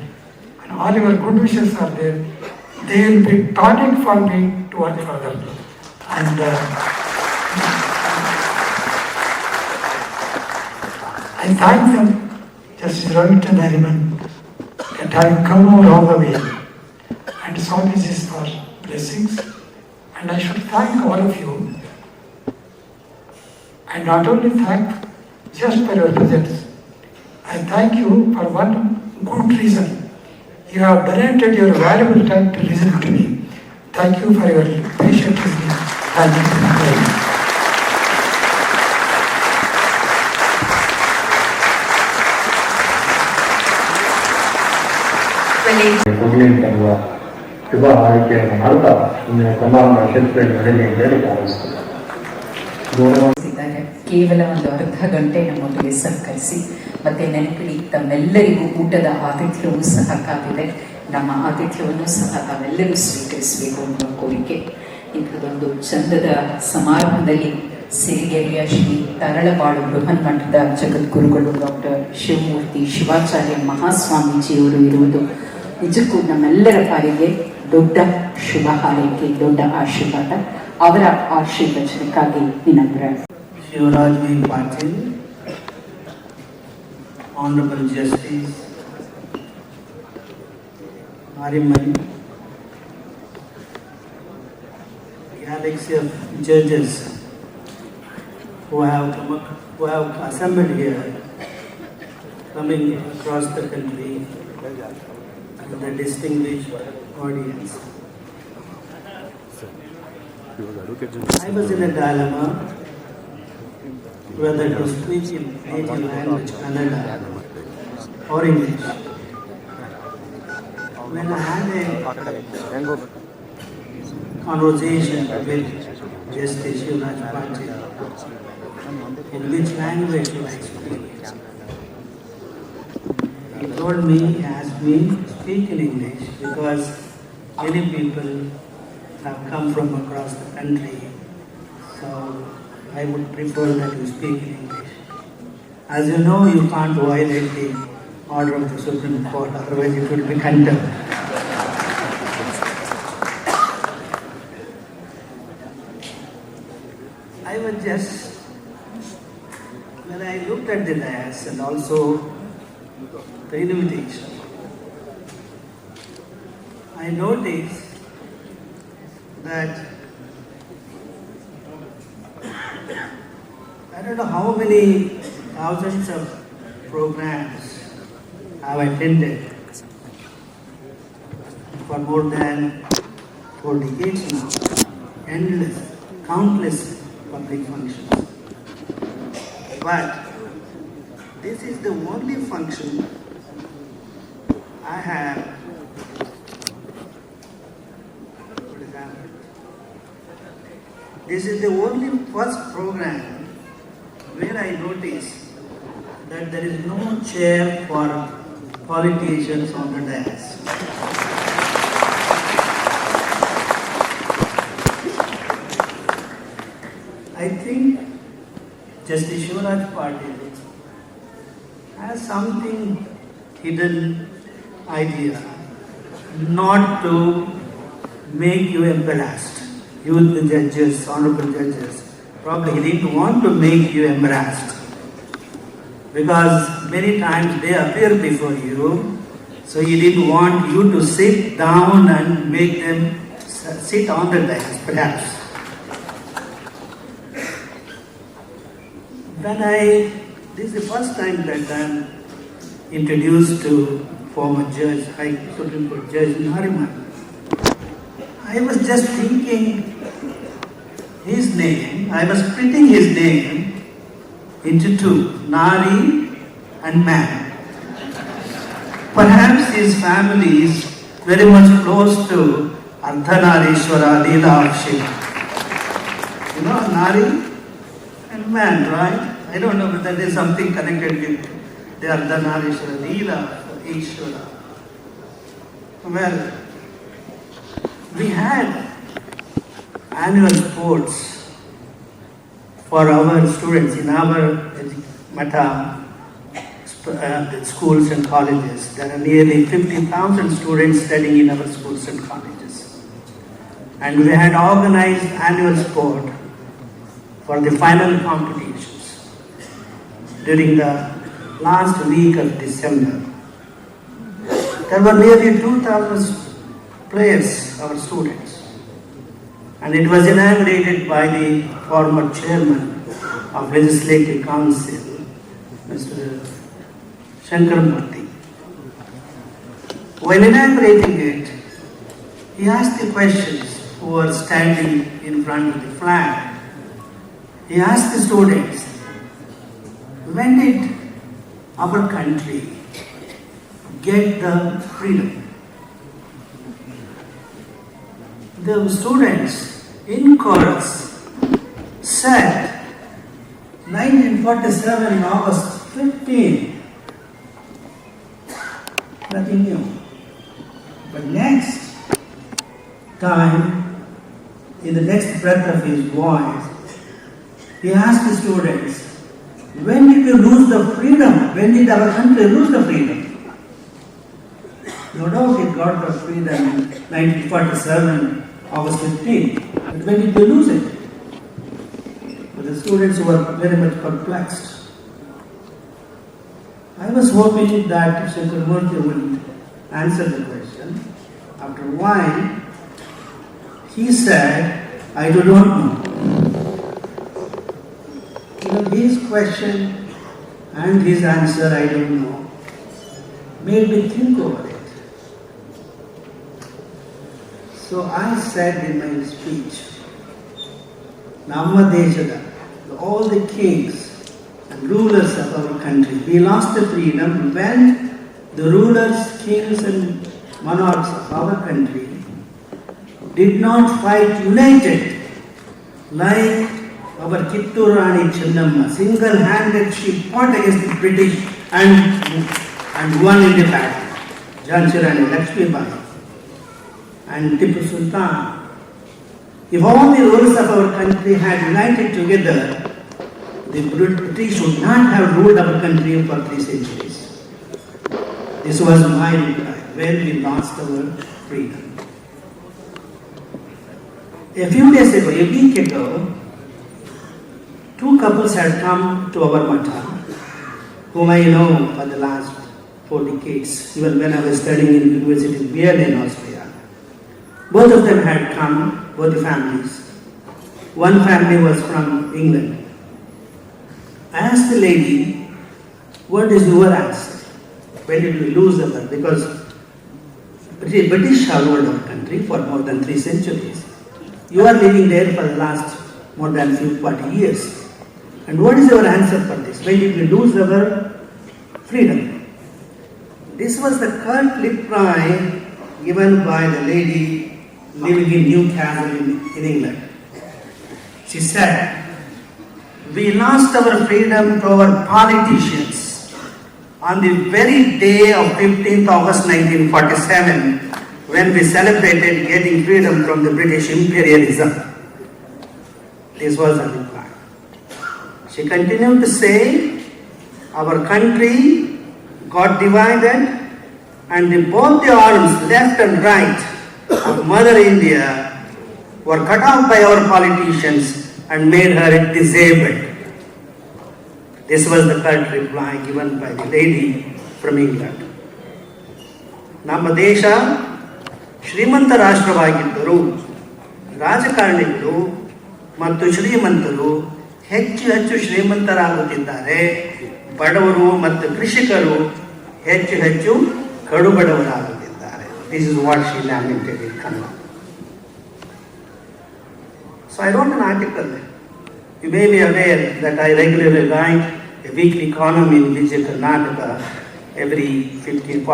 and all your good wishes are there. They will be tonic for me to work further. And I thank them, Justice Remington Harriman, that having come over all the way, and Swamis is for blessings. And I should thank all of you. I not only thank just for your presence, I thank you for one good reason. You have donated your valuable time to listen to me. Thank you for your patience with me. Thank you. ತರುವ ಶುಭ ಆರೈಕೆಯನ್ನು ಮಾಡ್ತಾ ಇಂದಿನ ಸಮಾರಂಭ ಯಶಸ್ವಿಯಾಗಿ ನಡೆಯಲಿ ಅಂತ ಹೇಳಿ ಭಾವಿಸುತ್ತೇನೆ. ಕೇವಲ ಒಂದು ಅರ್ಧ ಗಂಟೆ ನಮ್ಮೊಂದಿಗೆ ಸಹಕರಿಸಿ ಮತ್ತೆ ನೆನಪಿಡಿ, ತಮ್ಮೆಲ್ಲರಿಗೂ ಊಟದ ಆತಿಥ್ಯವೂ ಸಹ ಕಾದಿದೆ. ನಮ್ಮ ಆತಿಥ್ಯವನ್ನು ಸಹ ತಾವೆಲ್ಲರೂ ಸ್ವೀಕರಿಸಬೇಕು ಅನ್ನೋ ಕೋರಿಕೆ. ಇಂಥದ್ದೊಂದು ಚಂದದ ಸಮಾರಂಭದಲ್ಲಿ ಸಿರಿಗೆರೆಯ ಶ್ರೀ ತರಳಬಾಳು ಬೃಹನ್ಮಠದ ಜಗದ್ಗುರುಗಳು ಡಾಕ್ಟರ್ ಶಿವಮೂರ್ತಿ ಶಿವಾಚಾರ್ಯ ಮಹಾಸ್ವಾಮೀಜಿಯವರು ಇರುವುದು ನಿಜಕ್ಕೂ ನಮ್ಮೆಲ್ಲರ ಪಾಲಿಗೆ ದೊಡ್ಡ ಶುಭ ಹಾರೈಕೆ, ದೊಡ್ಡ ಆಶೀರ್ವಾದ. ಅವರ ಆಶೀರ್ವಚನಕ್ಕಾಗಿ ವಿನಮ್ರ. Shivraj V. Patil, Honorable Justice Nariman, galaxy of judges who have assembled here, coming across the country, and the distinguished audience. I was in a dilemma whether to speak in native language Kannada or English. When I had a conversation with Justice Shivraj Patil, in which language should I speak? He told me, he asked me to speak in English because many people have come from across the country. So I would prefer that you speak in English. As you know, you can't violate the order of the Supreme Court, otherwise it will be contempt. I was just, when I looked at the dais and also the invitation, I noticed that I don't know how many thousands of programs I've attended for more than 4 decades now. Endless, countless public functions. But this is the only function I have, for example, this is the only first program where I notice that there is no chair for politicians on the dais. I think Justice Shivraj Patil has something hidden idea not to make you embarrassed. You, the judges, honorable judges, probably he didn't want to make you embarrassed because many times they appear before you, so he didn't want you to sit down and make them sit on the dais, perhaps. This is the first time that I'm introduced to former Judge, High Supreme Court Judge Nariman. I was just thinking his name, I was splitting his name into two, Nari and Man. Perhaps his family is very much close to Ardhanarishwara Leela of Shiva. You know, Nari and Man, right? I don't know whether there is something connected with the Ardhanarishwara Leela of Ishwara. Well, we had annual sports for our students in our Mata schools and colleges. There are nearly 50,000 students studying in our schools and colleges. And we had organized annual sport for the final competitions during the last week of December. There were nearly 2,000 players, our students. And it was inaugurated by the former chairman of Legislative Council, Mr. Shankar Murthy. While inaugurating it, he asked the questions who were standing in front of the flag. He asked the students, when did our country get the freedom? The students in chorus said 1947 August 15. Nothing new. But next time, in the next breath of his voice, he asked the students, when did you lose the freedom? When did our country lose the freedom? No doubt it got the freedom in 1947, August 15. But when did we lose it? But the students were very much perplexed. I was hoping that Shankaramurthy would answer the question. After a while, he said, I do not know. His question and his answer, I don't know, made me think over it. So I said in my speech, Namma Deshada, all the kings and rulers of our country, we lost the freedom when the rulers, kings and monarchs of our country did not fight united like our Kittur Rani Chennamma. Single-handed she fought against the British and won in the battle. Jhansi Rani Lakshmi Bai and Tipu Sultan. If all the rulers of our country had united together, the British would not have ruled our country for 3 centuries. This was my reply when we lost our freedom. A few days ago, a week ago, 2 couples had come to our matha, whom I know for the last 4 decades, even when I was studying in University of Vienna in Austria. Both of them had come, both the families. One family was from England. I asked the lady, what is your answer? When did we lose the birth? Because the British have ruled our country for more than 3 centuries. You are living there for the last more than 40 years. And what is your answer for this? When did we lose our freedom? This was the curt reply given by the lady living in Newcastle in England. She said, we lost our freedom to our politicians on the very day of 15th August 1947 when we celebrated getting freedom from the British imperialism. This was her reply. She continued to say, our country got divided and both the arms, left and right, of Mother India were cut off by our politicians and made her disabled. This was the curt reply given by the lady from England. ನಮ್ಮ ದೇಶ ಶ್ರೀಮಂತ ರಾಷ್ಟ್ರವಾಗಿದ್ದರೂ ರಾಜಕಾರಣಿಗಳು ಮತ್ತು ಶ್ರೀಮಂತರು ಹೆಚ್ಚು ಹೆಚ್ಚು ಶ್ರೀಮಂತರಾಗುತ್ತಿದ್ದಾರೆ, ಬಡವರು ಮತ್ತು ಕೃಷಿಕರು ಹೆಚ್ಚು ಹೆಚ್ಚು ಕಡುಬಡವರಾಗುತ್ತಿದ್ದಾರೆ. This is what she lamented in Kannada. So I wrote an article. You may be aware that I regularly write a weekly column in Vijay Karnataka every 15th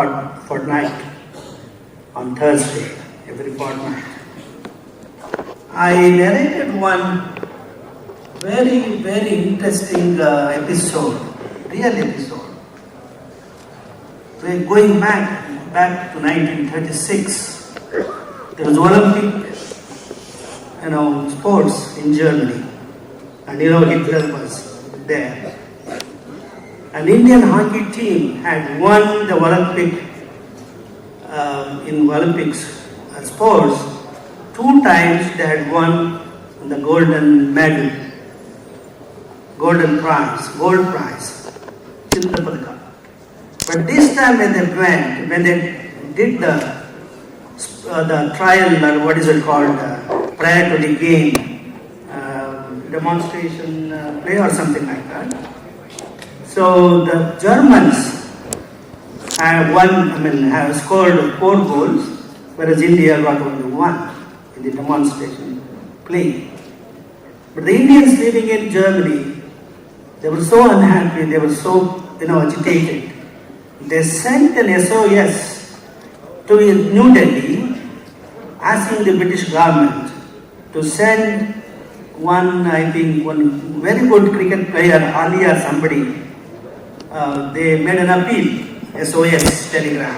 fortnight on Thursday, every fortnight. I narrated one very, very interesting episode, real episode. We're going back to 1936. There was Olympic, sports in Germany, and Hitler was there. An Indian hockey team had won the Olympics sports. 2 times they had won the gold prize, Chitra Padaka. But this time when they did the trial, or what is it called, prior to the game, demonstration play or something like that. So the Germans have scored 4 goals, whereas India got only 1 in the demonstration play. But the Indians living in Germany, they were so unhappy, they were so agitated. They sent an SOS to New Delhi asking the British government to send one very good cricket player, Ali or somebody. They made an appeal, SOS telegram.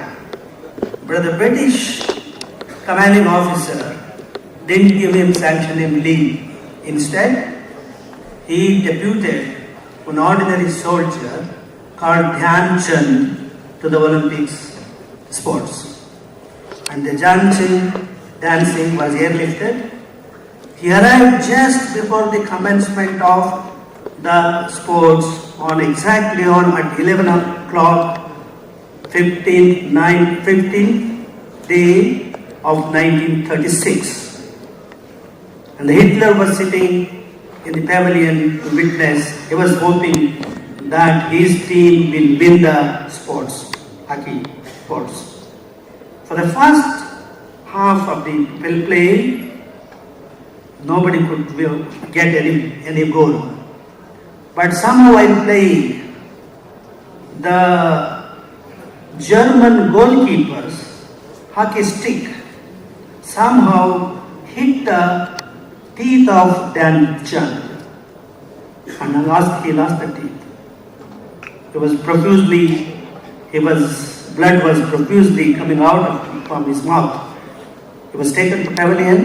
But the British commanding officer didn't give him sanction him leave. Instead, he deputed an ordinary soldier called Dhyan Chand to the Olympics sports. And the Dhyan Chand dancing was airlifted. He arrived just before the commencement of the sports on exactly at 11 o'clock, 15th day of 1936. And Hitler was sitting in the pavilion to witness. He was hoping that his team will win the sports, hockey sports. For the first half of the play, nobody could get any goal. But somehow while playing, the German goalkeeper's hockey stick somehow hit the teeth of Dhyan Chand. And he lost the teeth. Blood was profusely coming out from his mouth. He was taken to pavilion,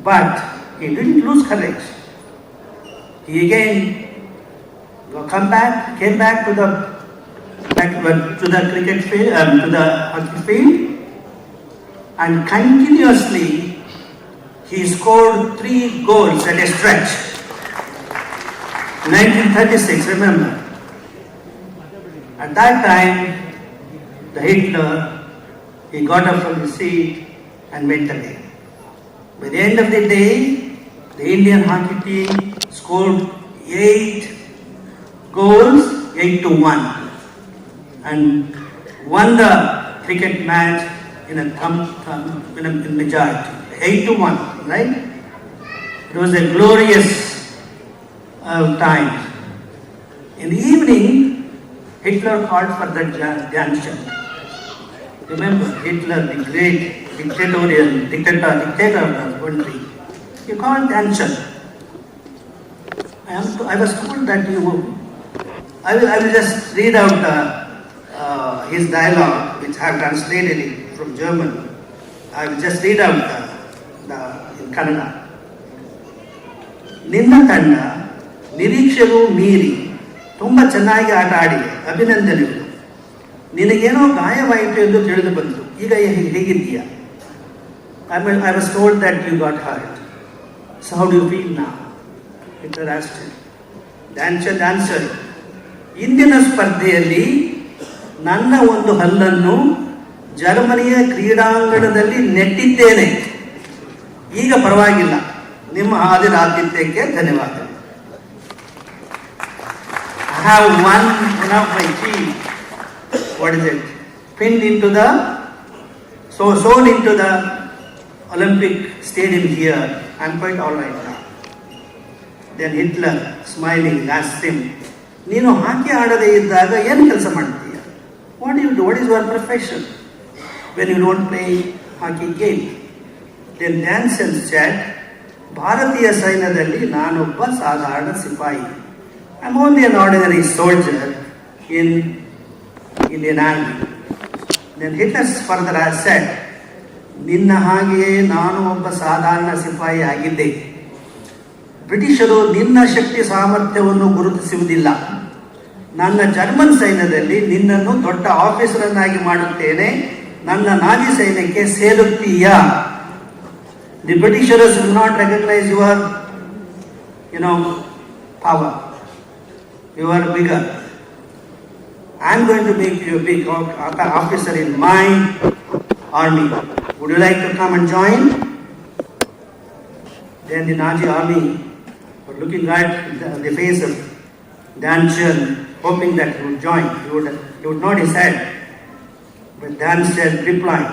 but he didn't lose courage. He again came back to the cricket field, to the hockey field, and continuously he scored 3 goals at a stretch. 1936, remember. At that time, the Hitler, he got up from his seat and went away. By the end of the day, the Indian hockey team scored 8 goals, 8-1, and won the cricket match in a majority, 8-1, right? It was a glorious time. In the evening, Hitler called for the Dhyan Chand. Remember, Hitler, the great dictator of the country, he called Dhyan Chand. I was told that I will just read out his dialogue, which I have translated it from German. I will just read out in Kannada. ನಿನ್ನ ತಂಡ ನಿರೀಕ್ಷೆಗೂ ಮೀರಿ ತುಂಬ ಚೆನ್ನಾಗಿ ಆಟ ಆಡಿದೆ, ಅಭಿನಂದನೆಗಳು. ನಿನಗೇನೋ ಗಾಯವಾಯಿತು ಎಂದು ತಿಳಿದು ಬಂತು, ಈಗ ಹೇಗಿದ್ದೀಯಾ? I was told that you got hurt. So how do you feel now? Hitler asked him. Dhyan Chand answered, ಇಂದಿನ ಸ್ಪರ್ಧೆಯಲ್ಲಿ ನನ್ನ ಒಂದು ಹಲ್ಲನ್ನು ಜರ್ಮನಿಯ ಕ್ರೀಡಾಂಗಣದಲ್ಲಿ ನೆಟ್ಟಿದ್ದೇನೆ, ಈಗ ಪರವಾಗಿಲ್ಲ, ನಿಮ್ಮ ಹಾದಿನ ಆತಿಥ್ಯಕ್ಕೆ ಧನ್ಯವಾದ. I have one of my teeth, pinned into sewn into the Olympic stadium here. I am quite all right now. Then Hitler, smiling, asked him, ನೀನು ಹಾಕಿ ಆಡದೇ ಇದ್ದಾಗ ಏನು ಕೆಲಸ ಮಾಡ್ತೀಯ? What do you do? What is your profession when you don't play hockey game? Then Dhyan Chand said, ಭಾರತೀಯ ಸೈನ್ಯದಲ್ಲಿ ನಾನೊಬ್ಬ ಸಾಧಾರಣ ಸಿಪಾಯಿ. I am only an ordinary soldier in Indian Army. Then Hitler further said, ನಿನ್ನ ಹಾಗೆಯೇ ನಾನು ಒಬ್ಬ ಸಾಧಾರಣ ಸಿಪಾಯಿ ಆಗಿದ್ದೆ. ಬ್ರಿಟಿಷರು ನಿನ್ನ ಶಕ್ತಿ ಸಾಮರ್ಥ್ಯವನ್ನು ಗುರುತಿಸುವುದಿಲ್ಲ. ನನ್ನ ಜರ್ಮನ್ ಸೈನ್ಯದಲ್ಲಿ ನಿನ್ನನ್ನು ದೊಡ್ಡ ಆಫೀಸರನ್ನಾಗಿ ಮಾಡುತ್ತೇನೆ, ನನ್ನ ನಾಜಿ ಸೈನ್ಯಕ್ಕೆ ಸೇರುತ್ತೀಯಾ? The Britishers will not recognize your, power. You are bigger. I am going to make you a big officer in my army. Would you like to come and join? Then the Nazi army were looking at the face of Dhyan Chand, hoping that he would join. He would nod his head. But Dhyan Chand replied,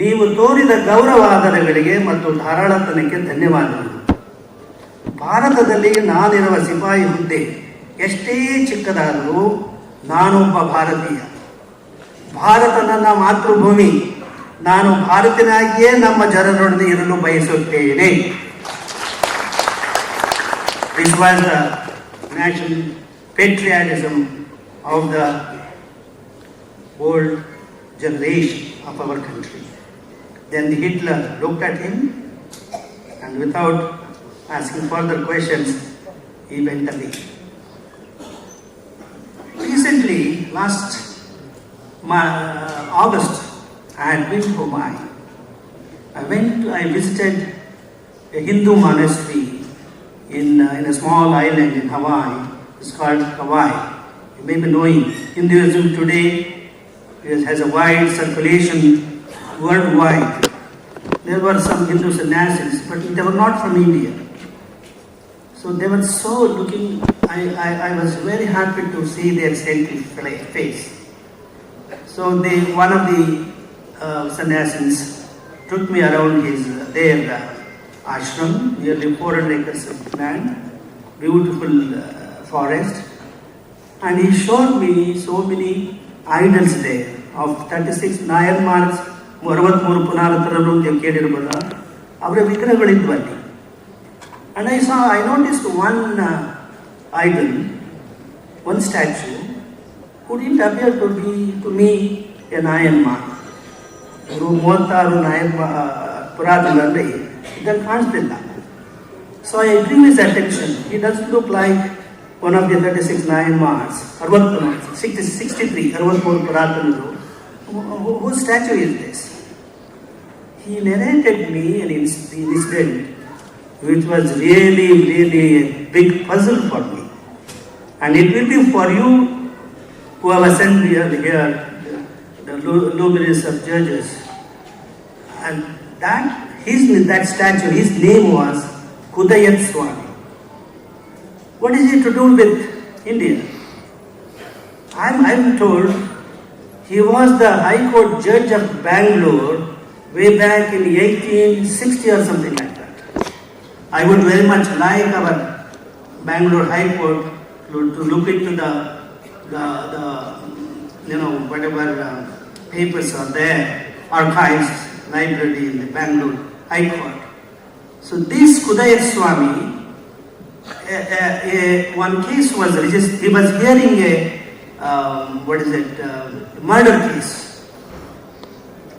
ನೀವು ತೋರಿದ ಗೌರವಾದರಗಳಿಗೆ ಮತ್ತು ಧಾರಾಳತನಕ್ಕೆ ಧನ್ಯವಾದಗಳು. ಭಾರತದಲ್ಲಿ ನಾನಿರುವ ಸಿಪಾಯಿ ಹುದ್ದೆ ಎಷ್ಟೇ ಚಿಕ್ಕದಾದರೂ ನಾನೊಬ್ಬ ಭಾರತೀಯ. ಭಾರತ ನನ್ನ ಮಾತೃಭೂಮಿ. ನಾನು ಭಾರತೀಯನಾಗಿಯೇ ನಮ್ಮ ಜನರೊಡನೆ ಇರಲು ಬಯಸುತ್ತೇನೆ. This was the national patriotism of the old generation of our country. Then Hitler looked at him and without asking further questions, he went away. Recently, last August, I had been to Hawaii. I visited a Hindu monastery in a small island in Hawaii. It's called Kauai. You may be knowing Hinduism today has a wide circulation worldwide. There were some Hindu sannyasis, but they were not from India. So they were so looking, I was very happy to see their saintly face. So one of the sannyasis took me around their ashram, nearly 400 acres of land, beautiful forest, and he showed me so many idols there of 36 Nayar marks, 63 Punarathararu, they ಕೇಳಿರಬಹುದು ಅವರ ವಿಗ್ರಹಗಳಿದ್ವು ಅಲ್ಲಿ. And I noticed one idol, one statue, who didn't appear to me a Nayan mark. 36 Nayan ಪುರಾತನರಲ್ಲಿ ಇದನ್ನು ಕಾಣಿಸ್ತಿಲ್ಲ. So I drew his attention. He doesn't look like one of the 36 Nayan marks, 63 ಪುರಾತನರು. Whose statue is this? He narrated me an incident which was really a big puzzle for me. And it will be for you who have assembled here, the luminaries of judges. And that statue, his name was Kudayat Swami. What is it to do with India? I'm told he was the High Court judge of Bangalore way back in 1860 or something like that. I would very much like our Bangalore High Court to look into the whatever papers are there, archives, library in the Bangalore High Court. So this Kudayat Swami, one case was registered. He was hearing murder case.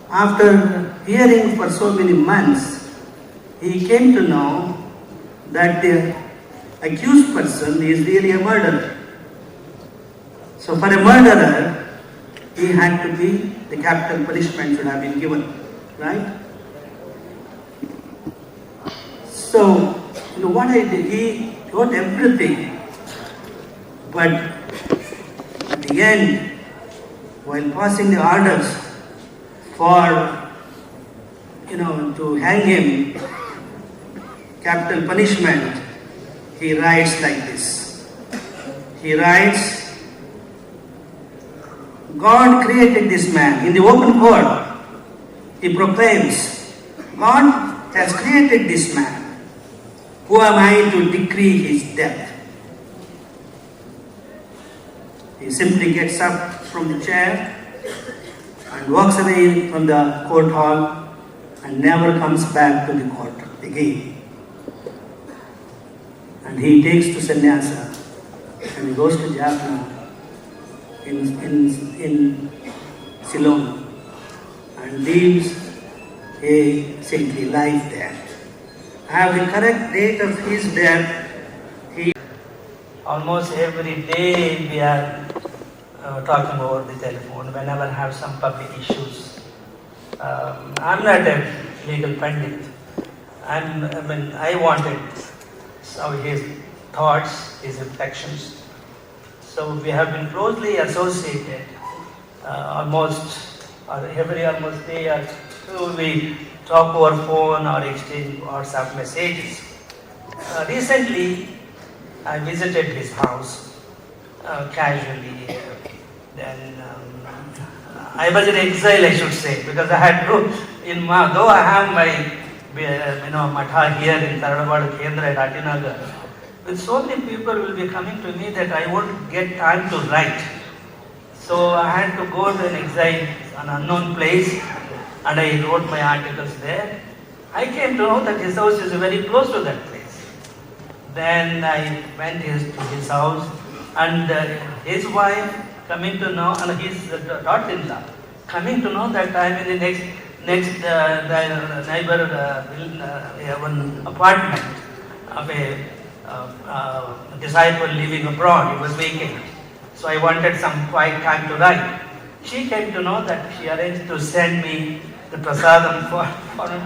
After hearing for so many months, he came to know that the accused person is really a murderer. So for a murderer, he had to be, the capital punishment should have been given, right? So, what I did, he got everything, but at the end, while passing the orders for, to hang him, capital punishment, he writes like this. He writes, God created this man. In the open court, he proclaims, God has created this man. Who am I to decree his death? He simply gets up from the chair and walks away from the court hall and never comes back to the court again. And he takes to sannyasa and he goes to Jaffna in Ceylon and lives a saintly life there. I have the correct date of his death. Almost every day we are talking over the telephone whenever I have some public issues. I'm not a legal pundit. I wanted his thoughts, his reflections. So we have been closely associated almost day or two we talk over phone or exchange WhatsApp messages. Recently, I visited his house casually. Then I was in exile, I should say, because I had to, though I have my matha here in Taradavada Kendra at Atinagar, with so many people will be coming to me that I won't get time to write. So I had to go to an exile, an unknown place, and I wrote my articles there. I came to know that his house is very close to that place. Then I went to his house, and his wife coming to know, and his daughter-in-law coming to know that I am in the next next the neighbor one apartment of a disciple living abroad. It was vacant. So I wanted some quiet time to write. She came to know that she arranged to send me the prasadam for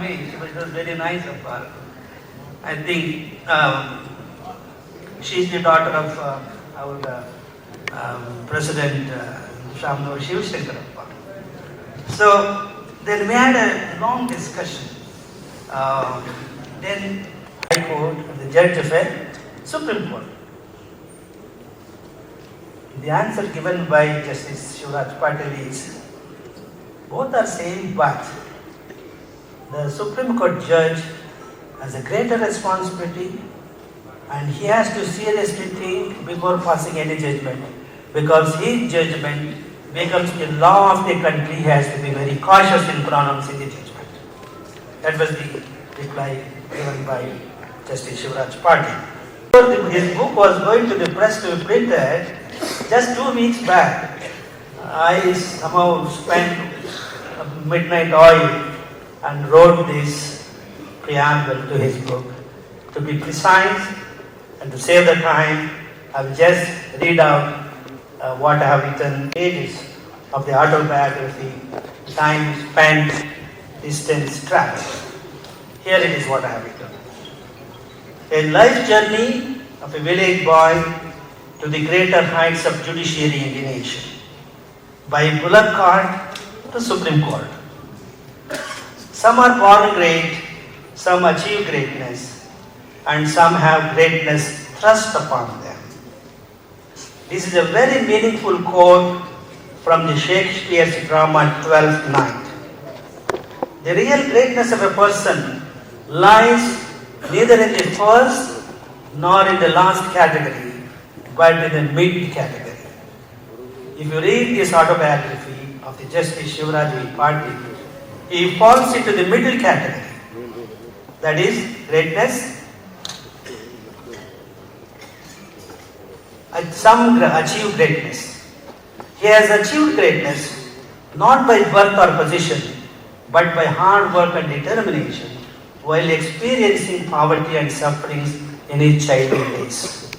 me. It was very nice of her. I think she is the daughter of our President Shamno Shiv Shankarappa. So then we had a long discussion. Then High Court, the judge of a Supreme Court. The answer given by Justice Shivraj Patil is, both are same, but the Supreme Court judge has a greater responsibility and he has to seriously think before passing any judgment, because his judgment becomes the law of the country. He has to be very cautious in pronouncing the judgment. That was the reply given by Justice Shivraj Patil. His book was going to the press to be printed. Just 2 weeks back, I somehow spent midnight oil and wrote this preamble to his book. To be precise and to save the time, I will just read out what I have written, pages of the autobiography, time spent, distance traveled. Here it is what I have written. A life journey of a village boy to the greater heights of judiciary in the nation. By bullock cart to Supreme Court. Some are born great, some achieve greatness, and some have greatness thrust upon them. This is a very meaningful quote from the Shakespeare's drama Twelfth Night. The real greatness of a person lies neither in the first nor in the last category, but in the mid category. If you read this autobiography of the Justice Shivraj Patil, he falls into the middle category. That is greatness. Some achieve greatness. He has achieved greatness not by birth or position, but by hard work and determination while experiencing poverty and sufferings in his childhood days.